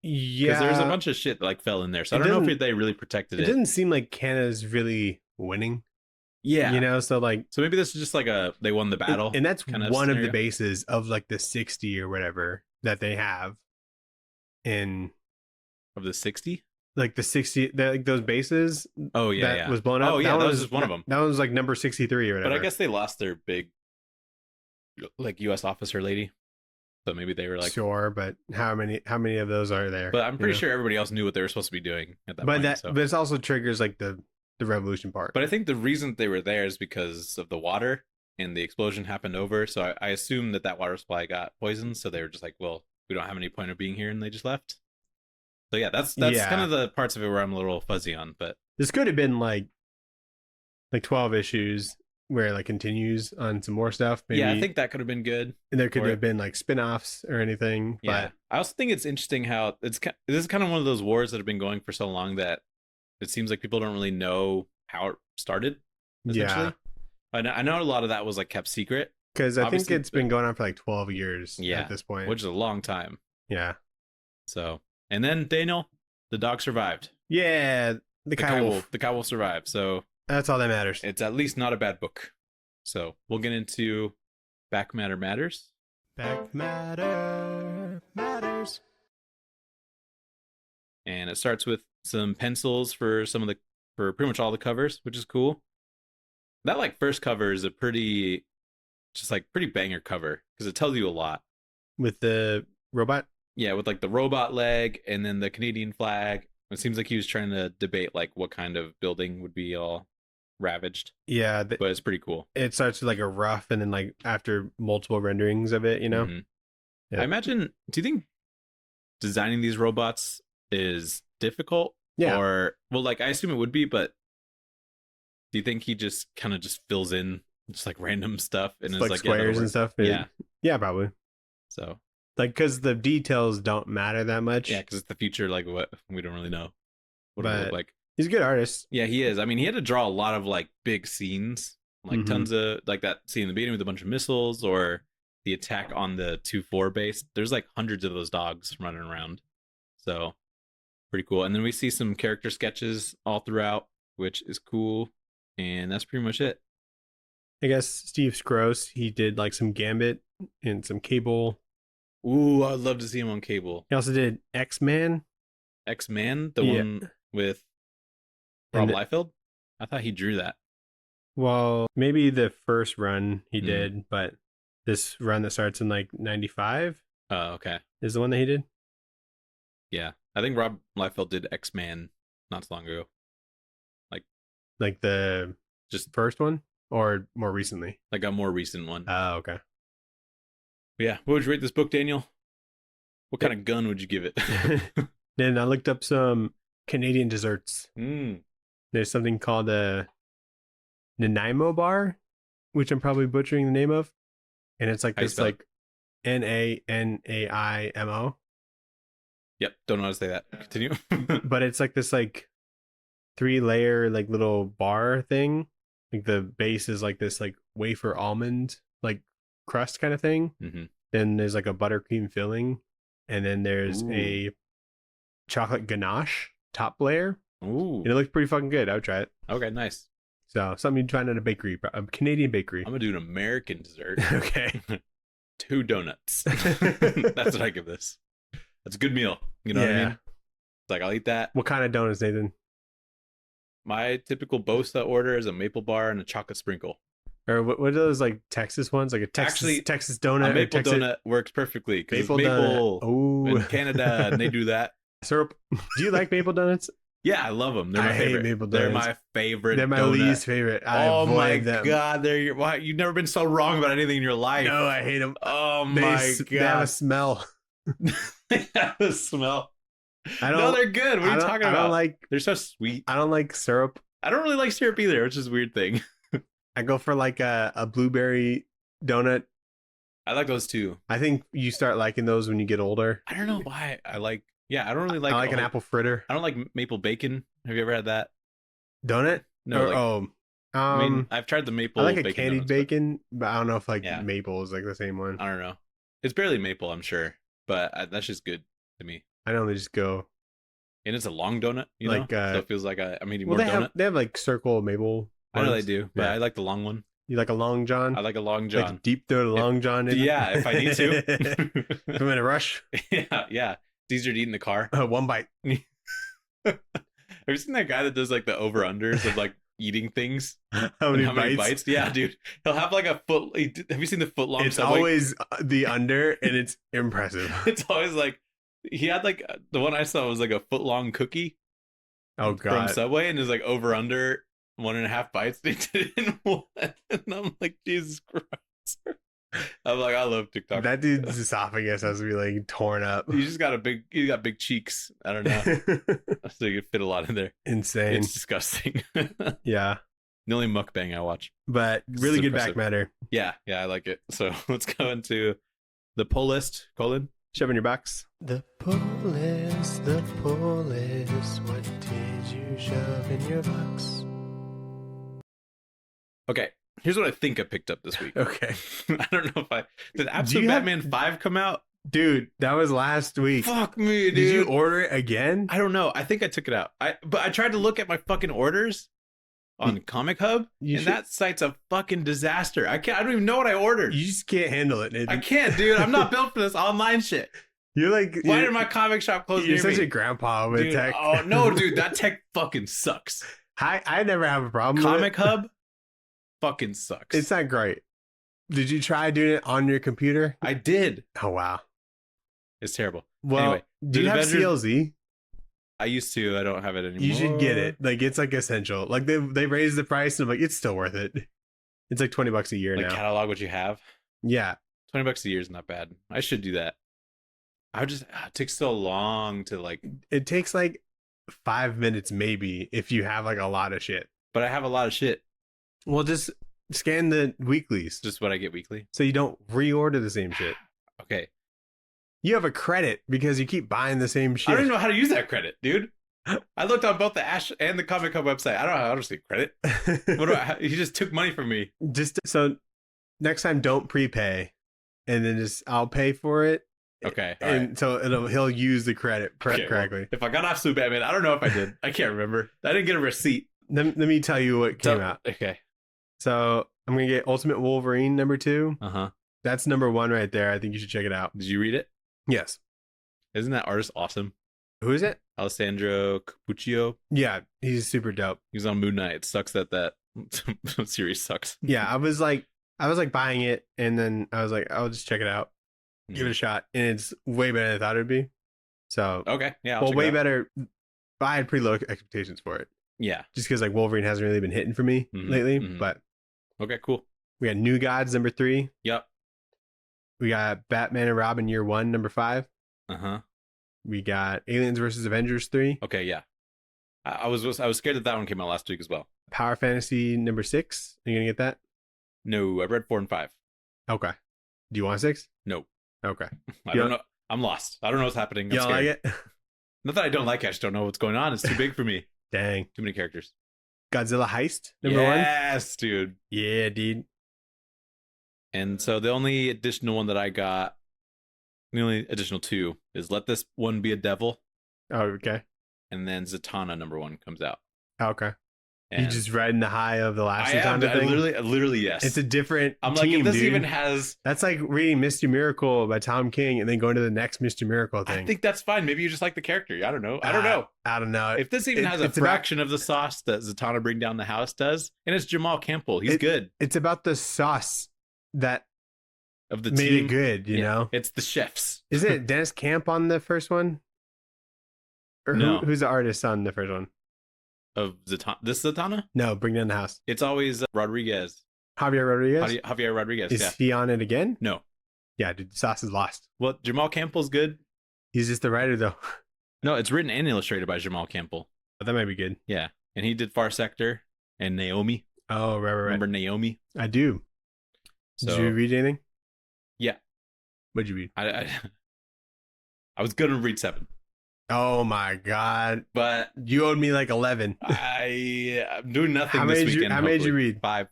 Yeah. Because there's a bunch of shit that like fell in there. So I don't know if they really protected it. It didn't seem like Canada's really winning. Yeah. So maybe this is just like they won the battle. And that's kind of one scenario of the bases of like the 60 or whatever that they have of the 60? Like the 60, like those bases. Oh, yeah. That was blown up. Oh, yeah. That was just one of them. That was like number 63 or whatever. But I guess they lost their big like U.S. officer lady. So maybe they were like, sure, but how many of those are there? But I'm pretty sure everybody else knew what they were supposed to be doing at that point. But this also triggers like the revolution part. But I think the reason they were there is because of the water and the explosion happened over. So I assume that water supply got poisoned. So they were just like, well, we don't have any point of being here, and they just left. So yeah, that's kind of the parts of it where I'm a little fuzzy on. But this could have been like 12 issues where it like continues on some more stuff. Maybe. Yeah, I think that could have been good. And there could have been like spin-offs or anything. Yeah. But I also think it's interesting how this is kind of one of those wars that have been going for so long that it seems like people don't really know how it started. Essentially. Yeah. I know a lot of that was like kept secret. Because I think it's been going on for like 12 years at this point. Which is a long time. Yeah. So, and then Daniel, the dog survived. Yeah. The cow wolf. The cow wolf survived. So that's all that matters. It's at least not a bad book. So we'll get into Back Matter Matters. Back Matter Matters. And it starts with some pencils for pretty much all the covers, which is cool. That like first cover is a pretty banger cover because it tells you a lot. With the robot? Yeah, with like the robot leg and then the Canadian flag. It seems like he was trying to debate like what kind of building would be all ravaged. Yeah. But it's pretty cool. It starts with like a rough and then like after multiple renderings of it, Mm-hmm. Yeah. I imagine, do you think designing these robots is difficult? Yeah. Or, well, like I assume it would be, but do you think he just kind of just fills in just like random stuff and is like squares and stuff? Yeah. Yeah, probably. So like, because the details don't matter that much. Yeah, because it's the future. Like, what we don't really know what it look like. He's a good artist. Yeah, he is. I mean, he had to draw a lot of like big scenes, like tons of like that scene in the beginning with a bunch of missiles, or the attack on the 2-4 base. There's like hundreds of those dogs running around. So pretty cool. And then we see some character sketches all throughout, which is cool. And that's pretty much it. I guess Steve Scrose, he did like some Gambit and some Cable. Ooh, I'd love to see him on Cable. He also did X-Man. X-Man? The one with Rob Liefeld? I thought he drew that. Well, maybe the first run he did, but this run that starts in like 95. Oh, okay. Is the one that he did? Yeah. I think Rob Liefeld did X-Man not so long ago. Like the just first one or more recently? Like a more recent one. Oh, okay. Yeah. What would you rate this book, Daniel? What kind of gun would you give it? Then I looked up some Canadian desserts. Mm. There's something called a Nanaimo bar, which I'm probably butchering the name of. And it's like this like Nanaimo. Yep. Don't know how to say that. Continue. But it's like this like 3-layer like little bar thing. Like the base is like this like wafer almond like crust kind of thing. Mm-hmm. Then there's like a buttercream filling. And then there's a chocolate ganache top layer. Ooh. And it looks pretty fucking good. I would try it. Okay, nice. So something you'd find at a bakery, a Canadian bakery. I'm going to do an American dessert. Okay. 2 donuts. That's what I give this. That's a good meal. You know what I mean? It's like, I'll eat that. What kind of donuts, Nathan? My typical Bosa order is a maple bar and a chocolate sprinkle. Or what are those like Texas ones? Like a Texas donut? A maple Texas... donut works perfectly because it's maple in Canada and they do that. Syrup. Do you like maple donuts? Yeah, I love them. They're my favorite. Hate maple donuts. They're my favorite. They're my donut. least favorite. Oh my god! Why you've never been so wrong about anything in your life? No, I hate them. Oh my god! They have a smell. They have a smell. No, they're good. What are you talking about? They're so sweet. I don't like syrup. I don't really like syrup either, which is a weird thing. I go for like a blueberry donut. I like those too. I think you start liking those when you get older. I don't know why. I don't really like. I like an apple fritter. I don't like maple bacon. Have you ever had that donut? No. I mean, I've tried the maple. I like a bacon candied donuts, bacon, but I don't know if maple is like the same one. I don't know. It's barely maple, I'm sure, but that's just good to me. I normally just go. And it's a long donut, you know? So it feels like I'm eating more donut. They have like circle maple. I know they do, but I like the long one. You like a long john? I like a long john. Like deep throat a long john in? Yeah, if I need to. If I'm in a rush. Yeah. It's easier to eat in the car. One bite. Have you seen that guy that does like the over-unders of like eating things? How many bites? Yeah, dude. He'll have like a foot. Have you seen the foot long? It's always the under, and it's impressive. It's always like, he had like, the one I saw was like a foot long cookie. Oh god. From Subway, and is like over under 1.5 bites. They did it in one. And I'm like, Jesus Christ. I'm like, I love TikTok. That dude's esophagus has to be like torn up. He's got big cheeks. I don't know. So you could fit a lot in there. Insane. It's disgusting. Yeah. The only mukbang I watch. But really good back matter. Yeah, I like it. So let's go into the pull list. Colin? Shove in your box. The pull list. What did you shove in your box? Okay. Here's what I think I picked up this week. Okay. I don't know if did Absolute Batman 5 come out? Dude, that was last week. Fuck me, dude. Did you order it again? I don't know. I think I took it out. But I tried to look at my fucking orders on Comic Hub, that site's a fucking disaster. I don't even know what I ordered. You just can't handle it, Nathan. I can't, dude. I'm not built for this online shit. Why did my comic shop close near me? You're such a grandpa with tech. Oh no, dude, that tech fucking sucks. I never have a problem Comic with it. Hub fucking sucks. It's not great. Did you try doing it on your computer? I did. Oh wow. It's terrible. Well, anyway, do you have CLZ? I used to. I don't have it anymore. You should get it. Like, it's like essential. Like, they raised the price, and I'm like, it's still worth it. It's like $20 a year now. Catalog what you have. Yeah, $20 a year is not bad. I should do that. it takes so long to like. It takes like 5 minutes maybe if you have like a lot of shit. But I have a lot of shit. Well, just scan the weeklies. Just what I get weekly. So you don't reorder the same shit. Okay. You have a credit because you keep buying the same shit. I don't even know how to use that credit, dude. I looked on both the Ash and the Comic Con website. I don't know how to say credit. He just took money from me. So next time, don't prepay, and then I'll pay for it. Okay. And right. So he'll use the credit correctly. Well, if I got Absolute Batman, I don't know if I did. I can't remember. I didn't get a receipt. Let me tell you what came out. Okay. So I'm gonna get Ultimate Wolverine #2. That's #1 right there. I think you should check it out. Did you read it? Yes. Isn't that artist awesome? Who is it? Alessandro Cappuccio. Yeah, he's super dope. He was on Moon Knight. It sucks that series sucks. Yeah, I was like buying it, and then I was like, I'll just check it out, give it a shot, and it's way better than I thought it would be. So okay, yeah, way better. I had pretty low expectations for it. Yeah, just because like Wolverine hasn't really been hitting for me lately. But okay, cool. We got New Gods #3. Yep. We got Batman and Robin Year 1, number 5. We got Aliens vs. Avengers 3. Okay, yeah. I was scared that one came out last week as well. Power Fantasy number 6. Are you gonna get that? No, I read 4 and 5. Okay. Do you want 6? No. Okay. I don't know. I'm lost. I don't know what's happening. You don't like it? Not that I don't like it. I just don't know what's going on. It's too big for me. Dang. Too many characters. Godzilla Heist number 1. Yes, dude. Yeah, dude. And so the only additional one that I got, the only additional 2 is Let This One Be a Devil. Oh, okay. And then Zatanna number 1 comes out. Okay. And you just riding the high of the last Zatanna thing? Literally, yes. It's a different I'm team, like, if this dude. even has... That's like reading Mr. Miracle by Tom King and then going to the next Mr. Miracle thing. I think that's fine. Maybe you just like the character. I don't know. I don't know. I don't know. If this even has a fraction of the sauce that Zatanna Bring Down the House does, and it's Jamal Campbell. He's good. It's about the sauce that of the made team. It good, you know? It's the chefs. Isn't it Dennis Camp on the first one? Or no. Who's the artist on the first one? Of this Zatanna? No, Bring Down the House. It's always Rodriguez. Javier Rodriguez? Javier Rodriguez, Is he on it again? No. Yeah, dude, the sauce is lost. Well, Jamal Campbell's good. He's just the writer, though. No, it's written and illustrated by Jamal Campbell. Oh, that might be good. Yeah, and he did Far Sector and Naomi. Oh, right. Remember Naomi? I do. So, did you read anything? Yeah. What'd you read? I was gonna read 7. Oh my god! But you owed me like 11. I'm doing nothing this weekend. How many did you read? 5.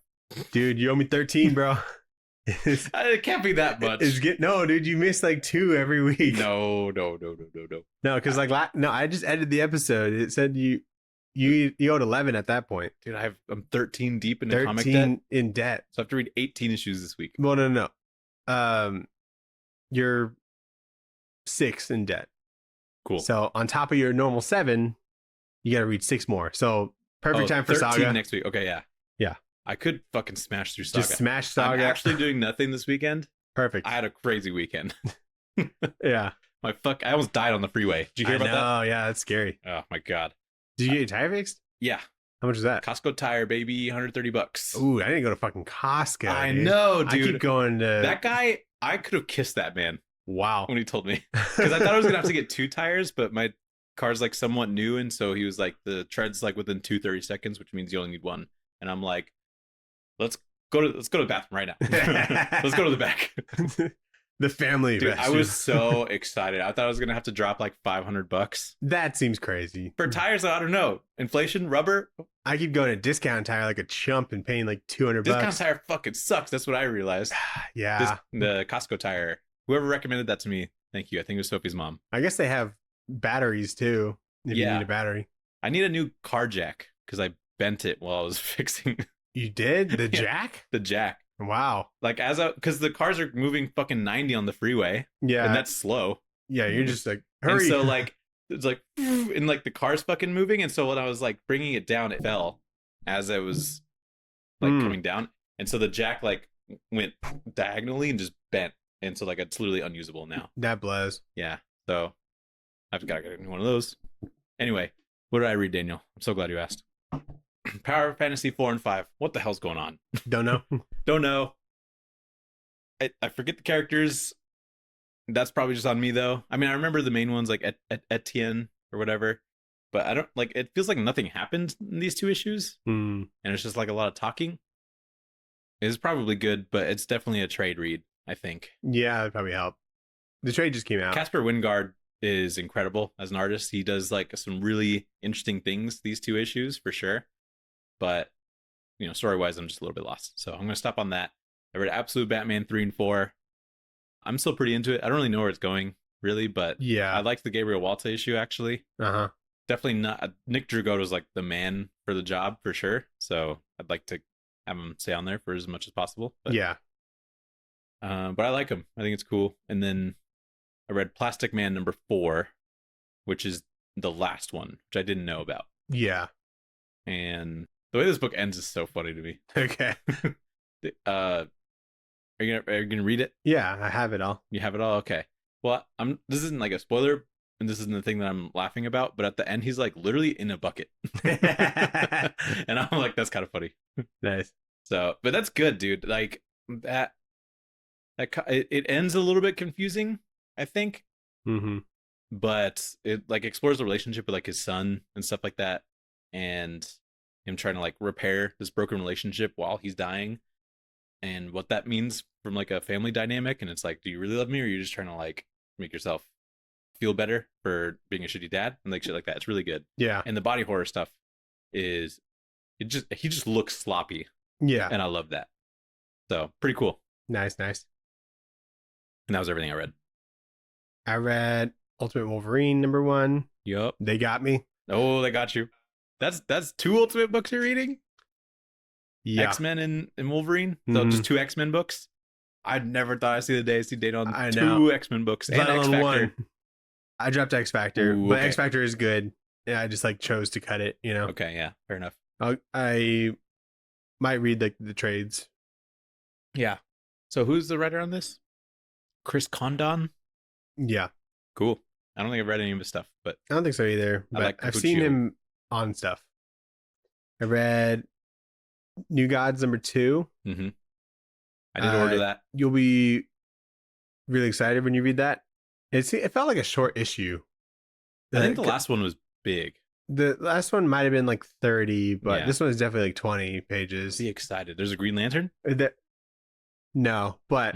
Dude, you owe me 13, bro. It can't be that much. No, dude, you miss like 2 every week. No. No, because I just edited the episode. It said you owed 11 at that point. Dude, I'm 13 deep into comic debt. In debt. So I have to read 18 issues this week. Well, no. You're 6 in debt. Cool. So on top of your normal 7, you got to read 6 more. So perfect time for 13 Saga next week. Okay, yeah. Yeah. I could fucking smash through Saga. Just smash Saga. I'm actually doing nothing this weekend. Perfect. I had a crazy weekend. Yeah. I almost died on the freeway. Did you hear about that? Oh, yeah, that's scary. Oh my god. Did you get your tire fixed? Yeah. How much was that? Costco tire, baby, $130. Ooh, I didn't go to fucking Costco. I know, dude. I keep going to that guy. I could have kissed that man. Wow. When he told me, because I thought I was gonna have to get 2 tires, but my car's like somewhat new, and so he was like, the tread's like within 30 seconds, which means you only need 1. And I'm like, let's go to the bathroom right now. Let's go to the back. The family. Dude, I was so excited. I thought I was gonna have to drop like $500. That seems crazy For tires. I don't know. Inflation, rubber. I keep going to discount tire like a chump and paying like $200. Discount tire fucking sucks. That's what I realized. Yeah. The Costco tire. Whoever recommended that to me, thank you. I think it was Sophie's mom. I guess they have batteries too. If you need a battery. I need a new car jack because I bent it while I was fixing. You did? The jack? The jack. Wow. Like because the cars are moving fucking 90 on the freeway. Yeah. And that's slow. Yeah, you're just like, hurry. And so like, it's like, and like the car's fucking moving. And so when I was like bringing it down, it fell as I was like coming down. And so the jack like went diagonally and just bent. And so like it's literally unusable now. That blows. Yeah. So I've got to get one of those. Anyway, what did I read, Daniel? I'm so glad you asked. Power Fantasy 4 and 5. What the hell's going on? Don't know. Don't know. I forget the characters. That's probably just on me though. I mean, I remember the main ones like Etienne or whatever, but I don't like. It feels like nothing happened in these 2 issues, and it's just like a lot of talking. It's probably good, but it's definitely a trade read, I think. Yeah, that'd probably help. The trade just came out. Casper Wingard is incredible as an artist. He does like some really interesting things these 2 issues for sure. But, you know, story-wise, I'm just a little bit lost. So I'm going to stop on that. I read Absolute Batman 3 and 4. I'm still pretty into it. I don't really know where it's going, really, but yeah, I liked the Gabriel Walta issue, actually. Uh-huh. Definitely not. Nick Dragotta's like the man for the job, for sure. So I'd like to have him stay on there for as much as possible. But, yeah. But I like him. I think it's cool. And then I read Plastic Man number 4, which is the last one, which I didn't know about. Yeah. And the way this book ends is so funny to me. Okay. Are you gonna read it? Yeah, I have it all. You have it all? Okay. Well, this isn't like a spoiler, and this isn't the thing that I'm laughing about, but at the end he's like literally in a bucket. And I'm like, that's kind of funny. Nice. So, but that's good, dude. Like that It ends a little bit confusing, I think, Mm-hmm. but it like explores the relationship with like his son and stuff like that, and him trying to like repair this broken relationship while he's dying, and what that means from like a family dynamic. And it's like, do you really love me, or are you just trying to like make yourself feel better for being a shitty dad, and like shit like that. It's really good. Yeah. And the body horror stuff is he just looks sloppy, Yeah. and I love that. So pretty cool. Nice. And that was everything I read. I read Ultimate Wolverine #1. Yup. They got me. Oh, they got you. That's 2 Ultimate books you're reading? Yeah. X-Men and Wolverine? So just 2 X-Men books? I'd never thought I'd see the day I see data on 2 X-Men books and X Factor. One. I dropped X Factor, Ooh, but okay. X Factor is good. Yeah, I just like chose to cut it, you know. Okay, yeah, fair enough. I might read the trades. Yeah. So who's the writer on this? Chris Condon? Yeah. Cool. I don't think I've read any of his stuff, but I don't think so either. But like I've seen him on stuff. I read New Gods #2. Mm-hmm. I did order that. You'll be really excited when you read that. It felt like a short issue. I think the last one was big. The last one might have been like 30, but Yeah. this one is definitely like 20 pages. Be excited. There's a Green Lantern? No, but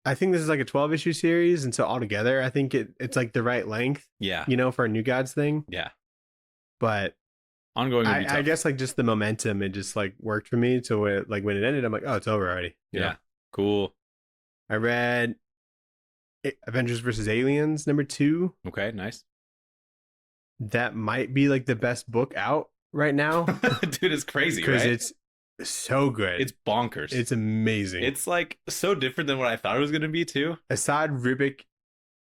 I think this is like a 12-issue series, and so altogether, I think it's like the right length. Yeah. You know, for a New Gods thing. Yeah. But ongoing would be tough. I guess like just the momentum, it just like worked for me. So when it ended, I'm like, oh, it's over already. You know? Cool. I read Avengers vs. Aliens #2. Okay, nice. That might be like the best book out right now. Dude, it's crazy, because right? it's so good. It's bonkers. It's amazing. It's like so different than what I thought it was going to be too. Asad Ribic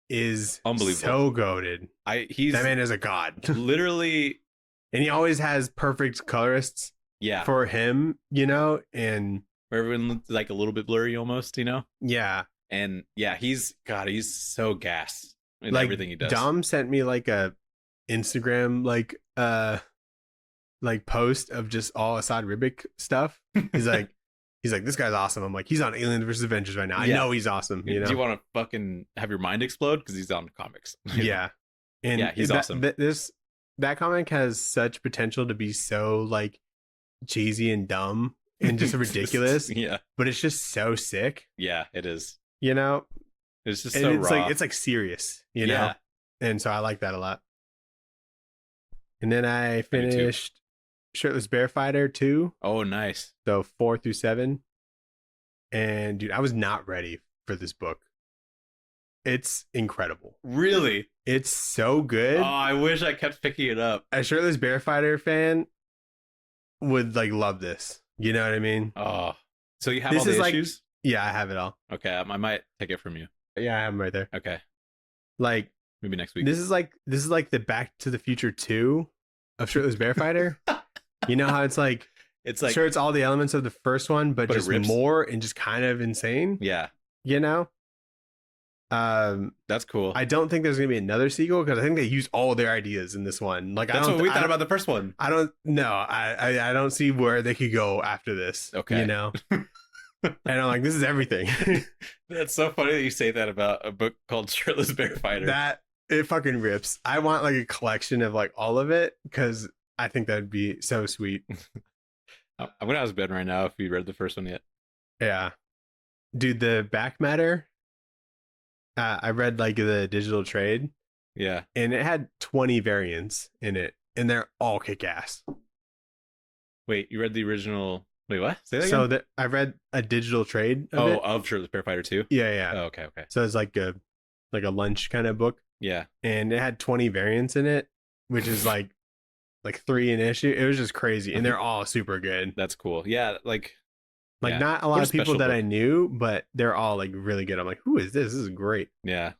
is unbelievable. So goated. That man is a god. Literally. And he always has perfect colorists. Yeah. For him, you know, and where everyone looks like a little bit blurry almost, you know? Yeah. And yeah, he's so gas in like, everything he does. Dom sent me like a Instagram like post of just all Asad Ribic stuff. He's like, this guy's awesome. I'm like, he's on Aliens vs. Avengers right now. Yeah. I know he's awesome. You know? Do you want to fucking have your mind explode? Because he's on comics. Yeah. And yeah, he's awesome. That comic has such potential to be so like cheesy and dumb and just ridiculous. Yeah. But it's just so sick. Yeah, it is. You know? It's just so raw. It's like serious, you know? And so I like that a lot. And then I finished Shirtless Bear Fighter 2. Oh, nice. So 4 through 7. And dude, I was not ready for this book. It's incredible. Really? It's so good. Oh, I wish I kept picking it up. A Shirtless Bear Fighter fan would like love this. You know what I mean? Oh. So you have all the issues? Yeah, I have it all. Okay, I might take it from you. Yeah, I have them right there. Okay. Like maybe next week. This is like the Back to the Future 2 of Shirtless Bear Fighter. You know how it's like sure, it's all the elements of the first one, but just more and just kind of insane. Yeah. You know? That's cool. I don't think there's gonna be another sequel because I think they use all their ideas in in one. Like that's what we thought about the first one. I don't know. I don't see where they could go after this. Okay. You know? And I'm like, this is everything. That's so funny that you say that about a book called Shirtless Bear Fighter. That it fucking rips. I want like a collection of like all of it because I think that'd be so sweet. I'm gonna ask Ben right now if you read the first one yet. Yeah. Dude, the back matter. I read like the digital trade. Yeah. And it had 20 variants in it. And they're all kick ass. Wait, you read the original? Wait, what? Say that again? So I read a digital trade. Of Shirtless Bear Fighter 2? Yeah. Oh, okay. So it's like a lunch kind of book. Yeah. And it had 20 variants in it, which is like 3 an issue. It was just crazy. And they're all super good. That's cool. Yeah, not a lot of people that I knew, but they're all like really good. I'm like, who is this? This is great. Yeah.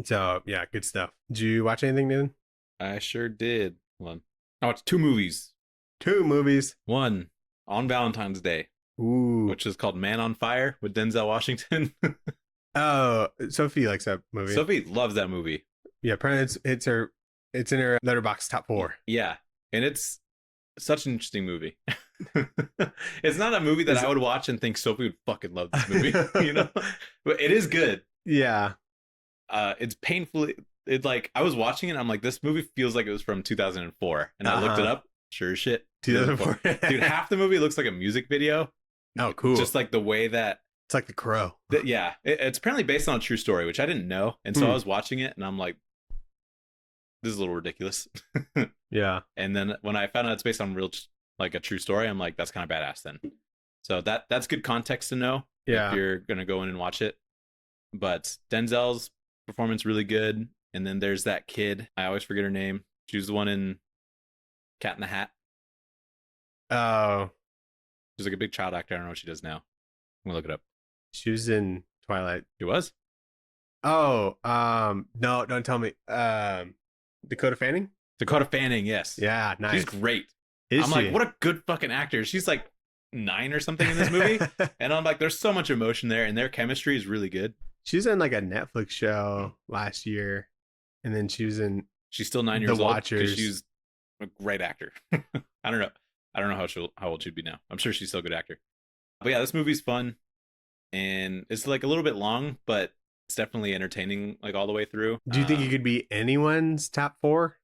So yeah, good stuff. Did you watch anything new? I sure did. Hold on. I watched 2 movies. 2 movies. One on Valentine's Day. Ooh. Which is called Man on Fire with Denzel Washington. Oh, Sophie likes that movie. Sophie loves that movie. Yeah, apparently it's in her Letterboxd top 4. Yeah. And it's such an interesting movie. It's not a movie that I would watch and think Sophie would fucking love this movie, you know? But it is good. Yeah. It's painfully, it's like, I was watching it and I'm like, this movie feels like it was from 2004. And I looked it up. Sure as shit. 2004. Dude, half the movie looks like a music video. Oh, cool. Just like the way that. It's like The Crow. Yeah. It's apparently based on a true story, which I didn't know. And so I was watching it and I'm like, this is a little ridiculous. Yeah. And then when I found out it's based on real, like a true story, I'm like, that's kind of badass then. So that's good context to know if you're going to go in and watch it. But Denzel's performance really good. And then there's that kid. I always forget her name. She was the one in Cat in the Hat. Oh. She's like a big child actor. I don't know what she does now. I'm going to look it up. She was in Twilight. She was? Oh, no, don't tell me. Dakota Fanning? Dakota Fanning, yes. Yeah, nice. She's great. I'm like, what a good fucking actor. She's like 9 or something in this movie. And I'm like, there's so much emotion there, and their chemistry is really good. She was in like a Netflix show last year, and then she was in. She's still 9 years The old Watchers. because she's a great actor. I don't know how old she'd be now. I'm sure she's still a good actor. But yeah, this movie's fun, and it's like a little bit long, but it's definitely entertaining like all the way through. Do you think it could be anyone's top 4?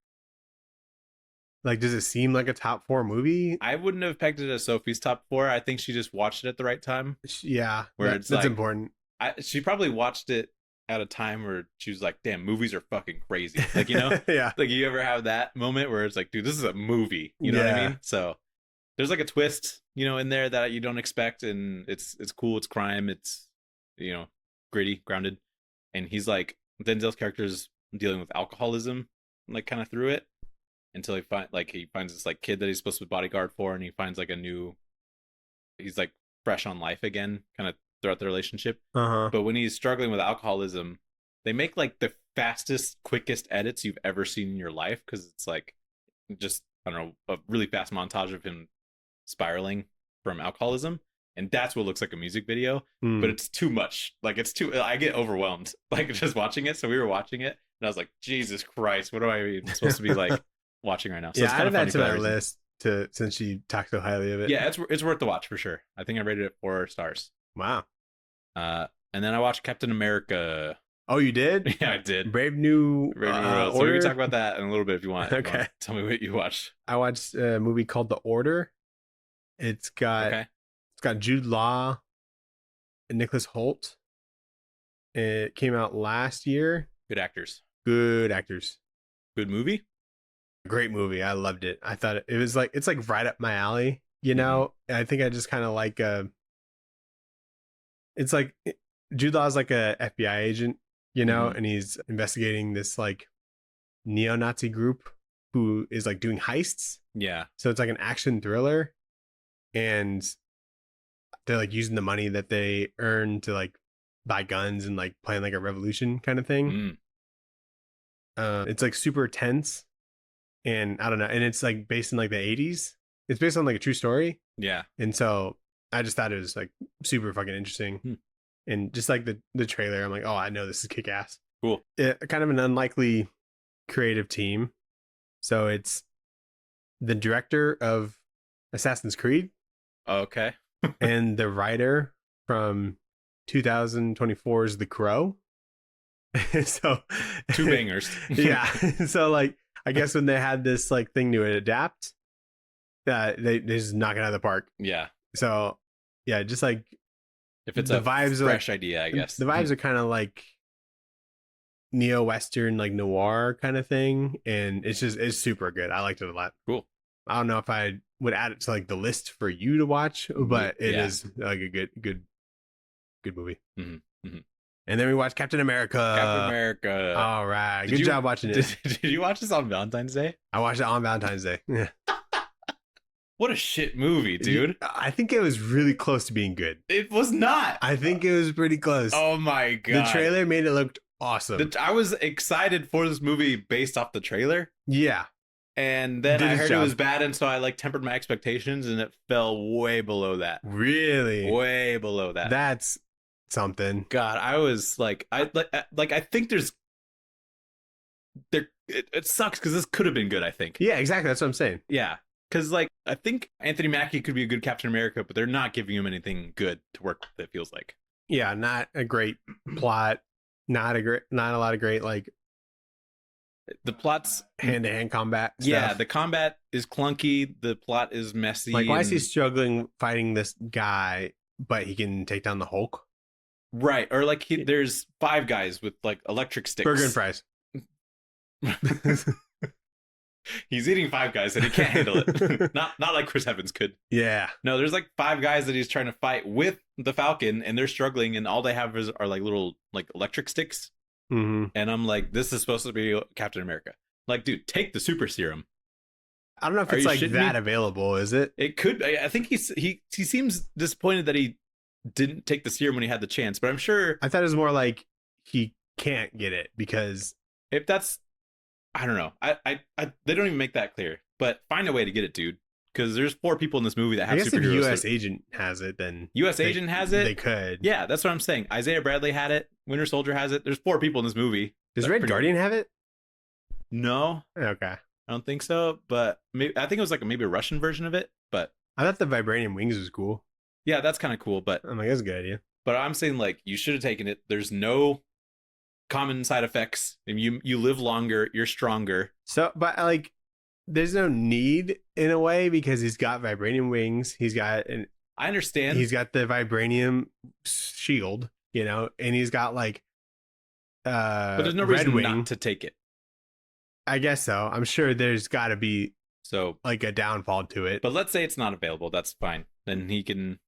Like, does it seem like a top 4 movie? I wouldn't have pegged it as Sophie's top 4. I think she just watched it at the right time. Yeah, where that's like, important. She probably watched it at a time where she was like, damn, movies are fucking crazy. Like, you know? Yeah. Like, you ever have that moment where it's like, dude, this is a movie. You know what I mean? So there's like a twist, you know, in there that you don't expect. And it's cool. It's crime. It's, you know, gritty, grounded. And he's like, Denzel's character is dealing with alcoholism, like kind of through it. Until he finds this like kid that he's supposed to be bodyguard for, and he finds like he's like fresh on life again, kind of throughout the relationship. But when he's struggling with alcoholism, they make like the fastest, quickest edits you've ever seen in your life, because it's like just, I don't know, a really fast montage of him spiraling from alcoholism, and that's what looks like a music video. But it's too much. Like I get overwhelmed like just watching it. So we were watching it, and I was like, Jesus Christ, what am I even supposed to be like watching right now? So yeah, it's I kind added of that to my list since you talked so highly of it. Yeah, it's worth the watch for sure. I think I rated it 4 stars. Wow. And then I watched Captain America. Oh, you did? Yeah, I did. Brave New World. So we can talk about that in a little bit if you want. Okay. Tell me what you watched. I watched a movie called The Order. It's got Jude Law and Nicholas Hoult. It came out last year. Good actors. Good actors. Good movie. Great movie. I loved it. I thought it was like, it's like right up my alley, you know? I think I just kind of like it's like Jude Law is like a FBI agent, you know, and he's investigating this like neo-Nazi group who is like doing heists. Yeah. So it's like an action thriller, and they're like using the money that they earn to like buy guns and like plan like a revolution kind of thing. It's like super tense, and I don't know, and it's like based in like the 80s. It's based on like a true story. Yeah. And so I just thought it was like super fucking interesting. And just like the trailer, I'm like, oh, I know this is kick ass. Cool. Kind of an unlikely creative team. So it's the director of Assassin's Creed. Okay. And the writer from 2024's The Crow. So 2 bangers. Yeah. So like, I guess when they had this like thing to adapt, they just knock it out of the park. Yeah. So yeah, just like if it's the a vibes fresh are like, idea, I guess. The vibes are kind of like neo-Western, like noir kind of thing. And it's super good. I liked it a lot. Cool. I don't know if I would add it to like the list for you to watch, but it is like a good movie. And then we watched Captain America. All right. Good job watching it. Did you watch this on Valentine's Day? I watched it on Valentine's Day. Yeah. What a shit movie, dude. I think it was really close to being good. It was not. I think it was pretty close. Oh my God. The trailer made it look awesome. I was excited for this movie based off the trailer. Yeah. And then I heard it was bad, and so I like tempered my expectations, and it fell way below that. Really? Way below that. That's something. God, I was like, I think it sucks because this could have been good, I think. Yeah, exactly. That's what I'm saying. Yeah. Because, like, I think Anthony Mackie could be a good Captain America, but they're not giving him anything good to work with, it feels like. Yeah, not a great plot. Not a lot of great, like, the plot's hand-to-hand combat stuff. Yeah, the combat is clunky. The plot is messy. Like, why is he struggling fighting this guy, but he can take down the Hulk? Right. Or, like, there's 5 guys with, like, electric sticks. Burger and fries. He's eating 5 guys and he can't handle it. not like Chris Evans could. Yeah. No, there's like 5 guys that he's trying to fight with the Falcon, and they're struggling, and all they have are like little like electric sticks. Mm-hmm. And I'm like, this is supposed to be Captain America. Like, dude, take the super serum. I don't know if it's like that available, is it? It could. I think he seems disappointed that he didn't take the serum when he had the chance, but I'm sure. I thought it was more like he can't get it because if that's, I don't know. I they don't even make that clear. But find a way to get it, dude. Because there's 4 people in this movie that have superheroes. I guess if the U.S. agent has it, then U.S. agent has it. They could. Yeah, that's what I'm saying. Isaiah Bradley had it. Winter Soldier has it. There's 4 people in this movie. Does Red Guardian have it? No. Okay. I don't think so. But I think it was like maybe a Russian version of it. But I thought the vibranium wings was cool. Yeah, that's kind of cool. But I'm like, that's a good idea. But I'm saying, like, you should have taken it. There's no common side effects. And you live longer. You're stronger. So, but like, there's no need in a way because he's got vibranium wings. He's got I understand. He's got the vibranium shield, you know, and he's got like but there's no reason not to take it. I guess so. I'm sure there's got to be so like a downfall to it. But let's say it's not available. That's fine. Then he can.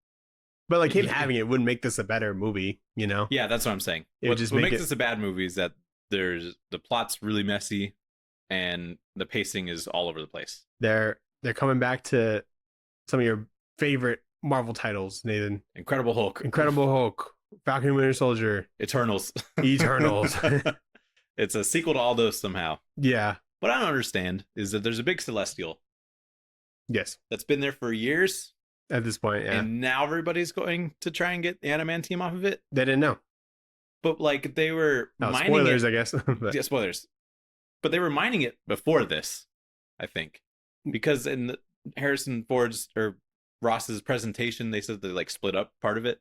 But like him having it wouldn't make this a better movie, you know? Yeah, that's what I'm saying. What makes this a bad movie is that the plot's really messy and the pacing is all over the place. They're coming back to some of your favorite Marvel titles, Nathan. Incredible Hulk, Falcon and Winter Soldier, Eternals. It's a sequel to all those somehow. Yeah. What I don't understand is that there's a big Celestial. Yes. That's been there for years. At this point, yeah. And now everybody's going to try and get the Ant-Man team off of it. They didn't know. But like they were mining spoilers, it. I guess. Yeah, spoilers. But they were mining it before this, I think. Because in Harrison Ford's or Ross's presentation, they said they like split up part of it.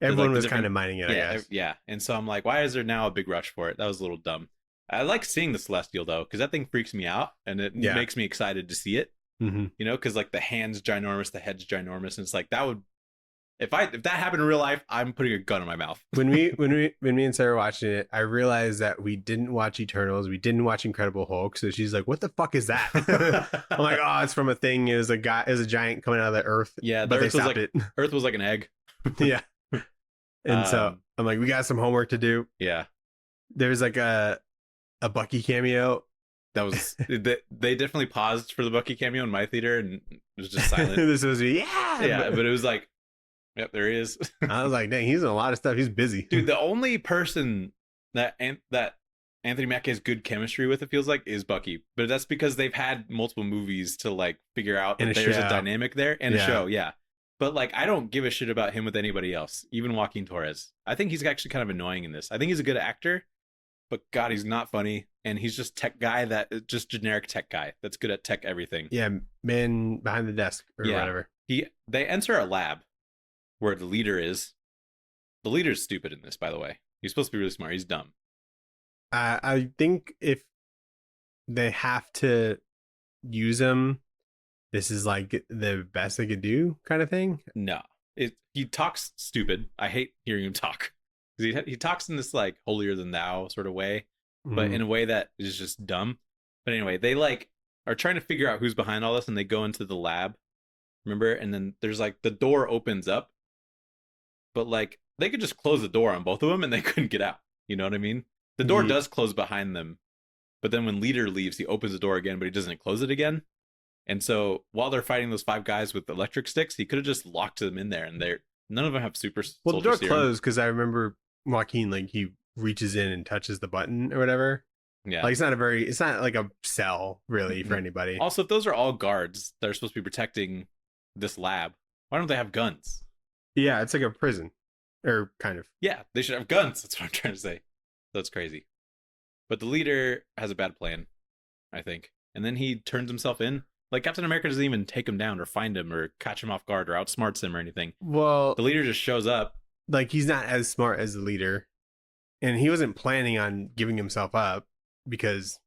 Everyone was kind of mining it, I guess. Yeah. And so I'm like, why is there now a big rush for it? That was a little dumb. I like seeing the Celestial though, because that thing freaks me out and it makes me excited to see it. Mm-hmm. You know, because like the hand's ginormous, the head's ginormous, and it's like that would if that happened in real life, I'm putting a gun in my mouth. when me and Sarah were watching it, I realized that we didn't watch Eternals, we didn't watch Incredible Hulk. So she's like, "What the fuck is that?" I'm like, "Oh, it's from a thing. It was a giant coming out of the earth." Yeah, but they stopped it. Earth was like an egg. Yeah, and so I'm like, "We got some homework to do." Yeah, there's like a Bucky cameo. That was they definitely paused for the Bucky cameo in my theater, and it was just silent. This was but it was like, yep, there he is. I was like, dang, he's in a lot of stuff. He's busy, dude. The only person that Anthony Mackie has good chemistry with, it feels like, is Bucky. But that's because they've had multiple movies to like figure out that there's a dynamic there and a show. Yeah, but like I don't give a shit about him with anybody else, even Joaquin Torres. I think he's actually kind of annoying in this. I think he's a good actor. But God, he's not funny, and he's just tech guy just generic tech guy that's good at tech everything. Yeah, man behind the desk or whatever. They enter a lab where the leader is. The leader's stupid in this, by the way. He's supposed to be really smart. He's dumb. I think if they have to use him, this is like the best they could do, kind of thing. No, he talks stupid. I hate hearing him talk. He talks in this like holier than thou sort of way, but in a way that is just dumb. But anyway, they like are trying to figure out who's behind all this, and they go into the lab, remember? And then there's like the door opens up, but like they could just close the door on both of them and they couldn't get out. You know what I mean? The door does close behind them, but then when Leader leaves, he opens the door again, but he doesn't close it again. And so while they're fighting those 5 guys with electric sticks, he could have just locked them in there, and none of them have super. Well, the door closed because I remember Joaquin, like, he reaches in and touches the button or whatever. Yeah, like it's not like a cell really for anybody. Also, if those are all guards that are supposed to be protecting this lab, why don't they have guns? Yeah, it's like a prison, or kind of. Yeah, they should have guns. That's what I'm trying to say. That's crazy. But the leader has a bad plan, I think, and then he turns himself in, Like Captain America doesn't even take him down or find him or catch him off guard or outsmarts him or anything. Well, The leader just shows up. Like, he's not as smart as the leader, and he wasn't planning on giving himself up because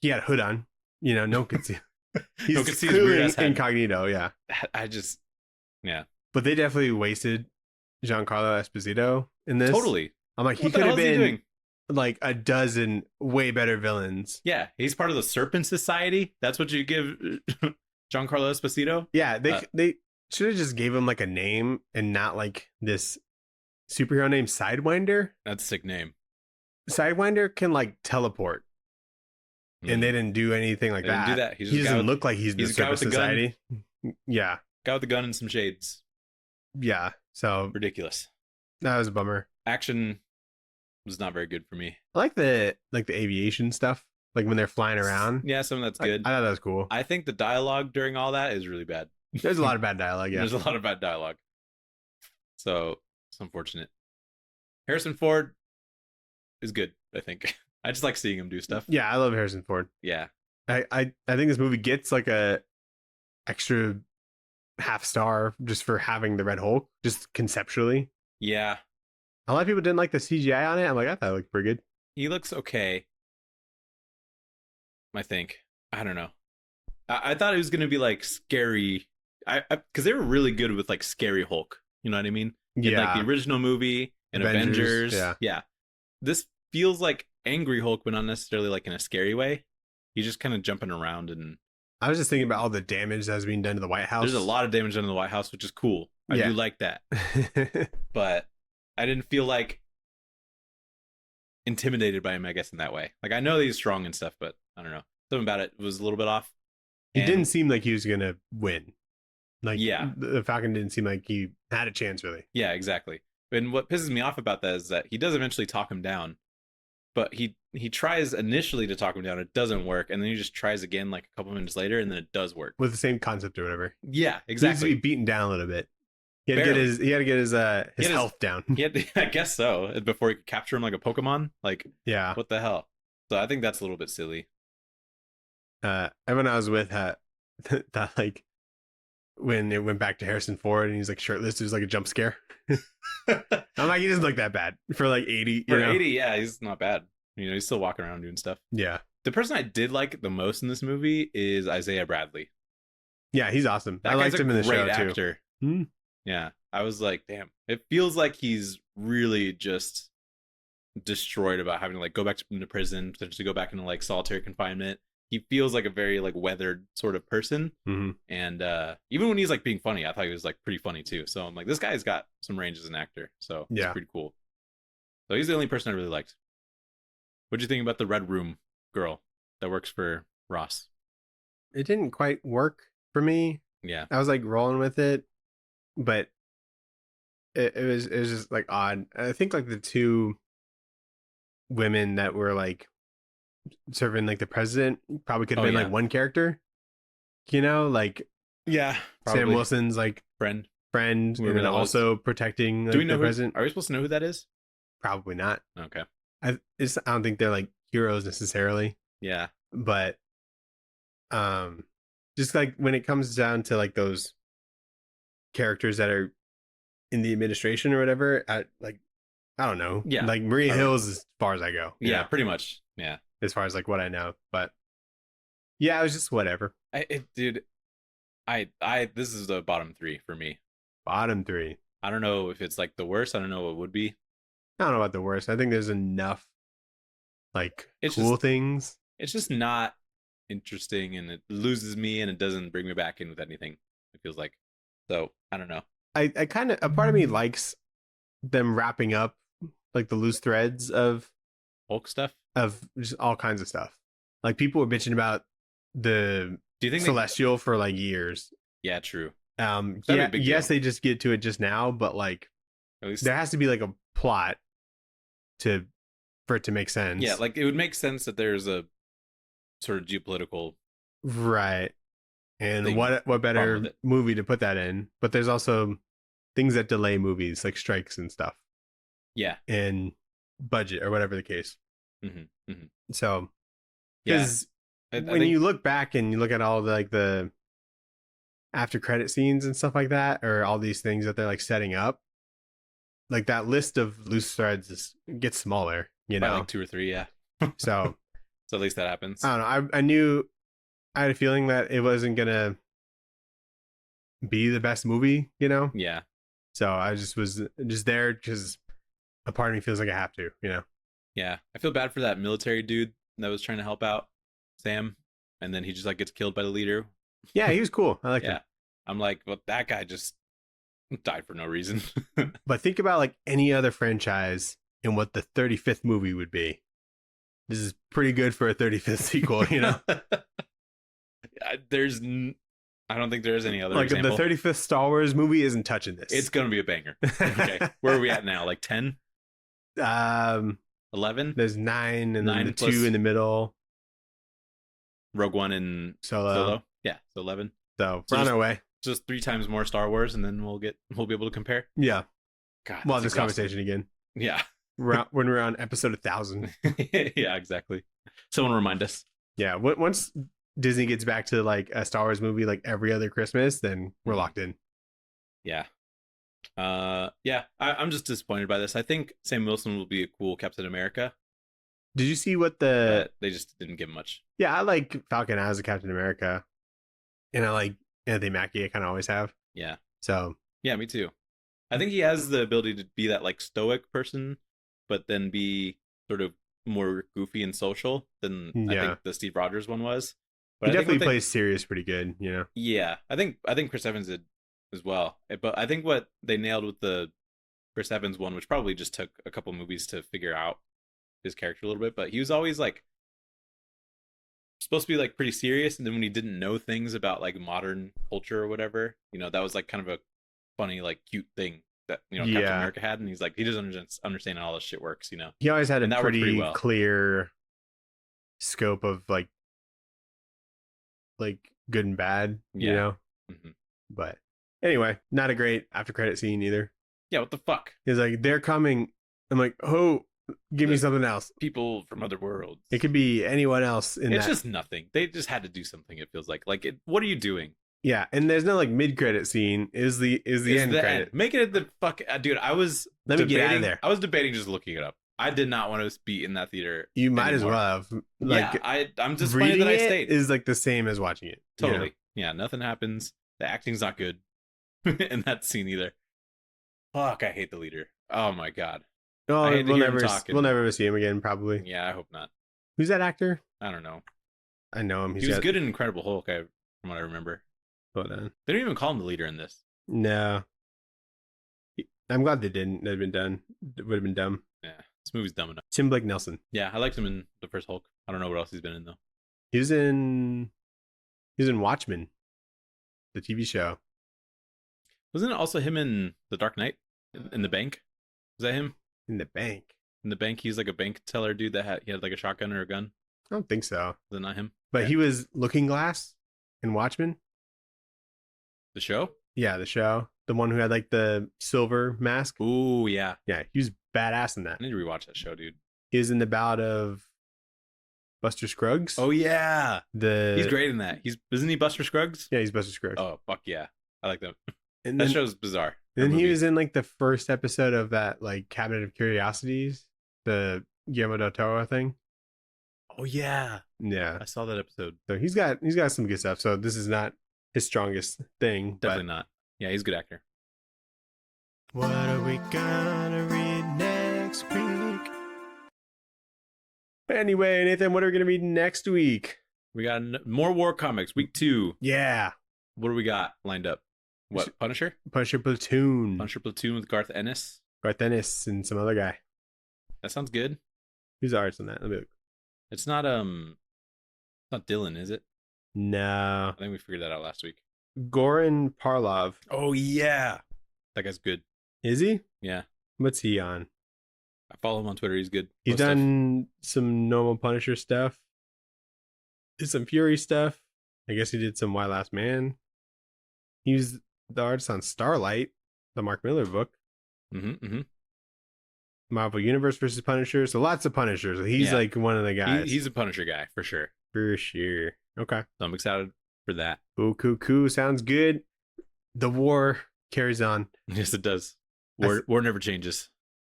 he had a hood on. You know, no one could see. He's No could see his weird-ass head. incognito. Yeah, Yeah. But they definitely wasted Giancarlo Esposito in this. Totally. I'm like, he What the could hell have is he been doing? like a dozen way better villains. Yeah, he's part of the Serpent Society. That's what you give Giancarlo Esposito. Yeah, they should have just gave him like a name and not like this superhero named Sidewinder. That's a sick name. Sidewinder can like teleport, and they didn't do anything like that. Didn't do that. He doesn't look like he's the Serpent Society. Yeah, guy with the gun and some shades. Yeah, so Ridiculous. That was a bummer. Action was not very good for me. I like the aviation stuff, like when they're flying around. Yeah, some of that's good. I thought that was cool. I think the dialogue during all that is really bad. There's a lot of bad dialogue. Yeah, there's a lot of bad dialogue. So it's unfortunate. Harrison Ford is good, I think. I just like seeing him do stuff. Yeah, I love Harrison Ford. Yeah. I think this movie gets like a extra half star just for having the Red Hulk, just conceptually. Yeah. A lot of people didn't like the CGI on it. I'm like, I thought it looked pretty good. He looks okay. I think. I don't know. I thought it was going to be like scary. Because they were really good with like scary Hulk. You know what I mean? Yeah. In like the original movie and Avengers. Yeah. This feels like angry Hulk, but not necessarily like in a scary way. He's just kind of jumping around, and I was just thinking about all the damage that was being done to the White House. There's a lot of damage done to the White House, which is cool. I do like that. But I didn't feel like intimidated by him, I guess, in that way. Like, I know that he's strong and stuff, but I don't know. Something about it was a little bit off. He didn't seem like he was going to win. Like, yeah. The Falcon didn't seem like he had a chance, really. Yeah, exactly. And what pisses me off about that is that he does eventually talk him down. But he tries initially to talk him down. It doesn't work. And then he just tries again like a couple minutes later, and then it does work. With the same concept or whatever. Yeah, exactly. He needs to be beaten down a little bit. He had to get his health down. I guess so. Before he could capture him like a Pokemon. Like, yeah. What the hell? So I think that's a little bit silly. Everyone I was with that like when it went back to Harrison Ford and he's like shirtless, it was like a jump scare. I'm like, he doesn't look that bad for like 80. For 80, yeah, he's not bad. You know, he's still walking around doing stuff. Yeah. The person I did like the most in this movie is Isaiah Bradley. Yeah, he's awesome. I liked him in the show actor. Too. Yeah, I was like, damn. It feels like he's really just destroyed about having to like go back into prison, potentially go back into like solitary confinement. He feels like a very like weathered sort of person. Mm-hmm. And even when he's like being funny, I thought he was like pretty funny too. So I'm like, this guy's got some range as an actor. So it's pretty cool. So he's the only person I really liked. What'd you think about the Red Room girl that works for Ross? It didn't quite work for me. Yeah. I was like rolling with it, but it was just like odd. I think like the two women that were like serving like the president probably could have been like one character, you know, like probably. Sam Wilson's like friend and then also protecting like, do we know the president. Are we supposed to know who that is? Probably not. Okay. I don't think they're like heroes necessarily. Yeah. But just like when it comes down to like those characters that are in the administration or whatever, I don't know. Yeah. Like Maria Hill's as far as I go. Yeah, pretty much. Yeah. As far as like what I know. But yeah, it was just whatever. Dude, this is the bottom 3 for me. Bottom 3. I don't know if it's like the worst. I don't know what would be. I don't know about the worst. I think there's enough like cool things. It's just not interesting, and it loses me, and it doesn't bring me back in with anything. It feels like. So I don't know. I kind of, a part of me likes them wrapping up like the loose threads of Hulk stuff, of just all kinds of stuff. Like people were bitching about the Do you think Celestial for like years. Yeah, true. Yes, they just get to it just now, but like at least there has to be like a plot for it to make sense. Yeah, like it would make sense that there's a sort of geopolitical and what better movie to put that in? But there's also things that delay movies, like strikes and stuff. Yeah. And budget or whatever the case. Mm-hmm. Mm-hmm. So, yeah, when you look back and you look at all the like the after credit scenes and stuff like that, or all these things that they're like setting up, like that list of loose threads gets smaller, you know, by like 2 or 3, yeah. So at least that happens. I don't know. I had a feeling that it wasn't gonna be the best movie, you know. Yeah. So I just was just there because a part of me feels like I have to, you know. Yeah, I feel bad for that military dude that was trying to help out Sam, and then he just like gets killed by the leader. Yeah, he was cool. I like him. I'm like, well, that guy just died for no reason. But think about like any other franchise and what the 35th movie would be. This is pretty good for a 35th sequel, you know. I don't think there is any other like example. The 35th Star Wars movie isn't touching this. It's gonna be a banger. Okay, where are we at now? Like 10? 11? There's 9 and 9 then the plus 2 in the middle. Rogue One and Solo. Yeah, so 11. So we're on our way. Just 3 times more Star Wars, and then we'll be able to compare. Yeah. God, we'll have this conversation again. Yeah. When we're on episode 1000. Yeah, exactly. Someone remind us. Yeah. Once Disney gets back to like a Star Wars movie like every other Christmas, then we're locked in. Yeah. I'm just disappointed by this. I think Sam Wilson will be a cool Captain America. Did you see what they just didn't give much? Yeah, I like Falcon as a Captain America. And I like Anthony Mackie. I kind of always have. Yeah. So. Yeah, me too. I think he has the ability to be that like stoic person, but then be sort of more goofy and social than I think the Steve Rogers one was. But he definitely plays serious pretty good, you know? Yeah. I think Chris Evans did as well. But I think what they nailed with the Chris Evans one, which probably just took a couple movies to figure out his character a little bit, but he was always like supposed to be like pretty serious, and then when he didn't know things about like modern culture or whatever, you know, that was like kind of a funny, like cute thing that, you know, Captain America had, and he's like, he doesn't understand how all this shit works, you know. He always had a pretty clear scope of like good and bad, you know. Mm-hmm. But anyway, not a great after credit scene either. Yeah, what the fuck? He's like, they're coming. I'm like, oh, give me something else. People from other worlds. It could be anyone else. It's just nothing. They just had to do something. It feels like what are you doing? Yeah, and there's no like mid credit scene. Is the end credit? Make it the fuck, dude. Let me get out of there. I was debating just looking it up. I did not want to be in that theater. You might as well have. Like, yeah, I'm disappointed that I stayed. Is like the same as watching it. Totally. You know? Yeah, nothing happens. The acting's not good in that scene either. Fuck, I hate the leader. Oh my god. Oh, we'll never see him again, probably. Yeah, I hope not. Who's that actor? I don't know. I know him. He was good in Incredible Hulk, from what I remember. Hold on. They don't even call him the leader in this. No. I'm glad they didn't. That'd been done. It would have been dumb. Yeah, this movie's dumb enough. Tim Blake Nelson. Yeah, I liked him in the first Hulk. I don't know what else he's been in though. He was in Watchmen, the TV show. Wasn't it also him in The Dark Knight? In the bank? Was that him? In the bank. In the bank, he's like a bank teller dude that had like a shotgun or a gun. I don't think so. Was it not him? But he was Looking Glass in Watchmen. The show? Yeah, the show. The one who had like the silver mask. Ooh, yeah. Yeah, he was badass in that. I need to rewatch that show, dude. He was in the Ballad of Buster Scruggs. Oh yeah, he's great in that. Isn't he Buster Scruggs? Yeah, he's Buster Scruggs. Oh fuck yeah, I like that. And that show's bizarre. Then he was in like the first episode of that like Cabinet of Curiosities, the Guillermo del Toro thing. Oh yeah, yeah, I saw that episode. So he's got some good stuff. So this is not his strongest thing. Definitely not. Yeah, he's a good actor. What are we gonna read next week? Anyway, Nathan, what are we gonna read next week? We got more war comics. Week 2. Yeah. What do we got lined up? What, Punisher? Punisher Platoon. Punisher Platoon with Garth Ennis. Garth Ennis and some other guy. That sounds good. Who's the artist on that? Let me look. It's not Dylan, is it? No. I think we figured that out last week. Goran Parlov. Oh yeah. That guy's good. Is he? Yeah. What's he on? I follow him on Twitter. He's good. He's done some normal Punisher stuff. Did some Fury stuff. I guess he did some Why Last Man. He was the artist on Starlight, the Mark Miller book. Mm-hmm. Marvel Universe versus Punisher. So lots of Punishers. He's like one of the guys. He's a Punisher guy for sure. For sure. Okay. So I'm excited for that. Cool. Sounds good. The war carries on. Yes, it does. War never changes.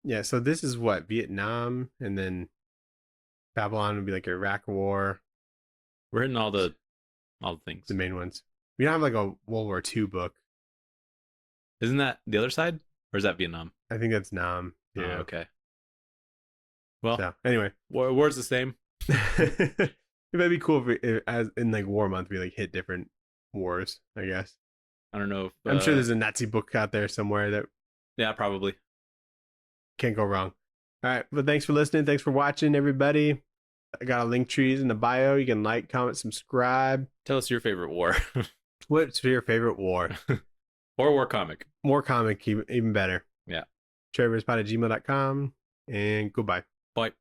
Yeah, so this is what? Vietnam, and then Babylon would be like Iraq War. We're hitting all the things. The main ones. We don't have like a World War II book. Isn't that the other side? Or is that Vietnam? I think that's Nam. Yeah. Oh, okay. Well, so, anyway. War's the same. It might be cool if as in like War Month, we like hit different wars, I guess. I don't know if... I'm sure there's a Nazi book out there somewhere that... Yeah, probably. Can't go wrong. All right. Well, thanks for listening. Thanks for watching, everybody. I got a link trees in the bio. You can like, comment, subscribe. Tell us your favorite war. What's your favorite war? Or war comic. War comic, even better. Yeah. tradewaiterspod@gmail.com. And goodbye. Bye.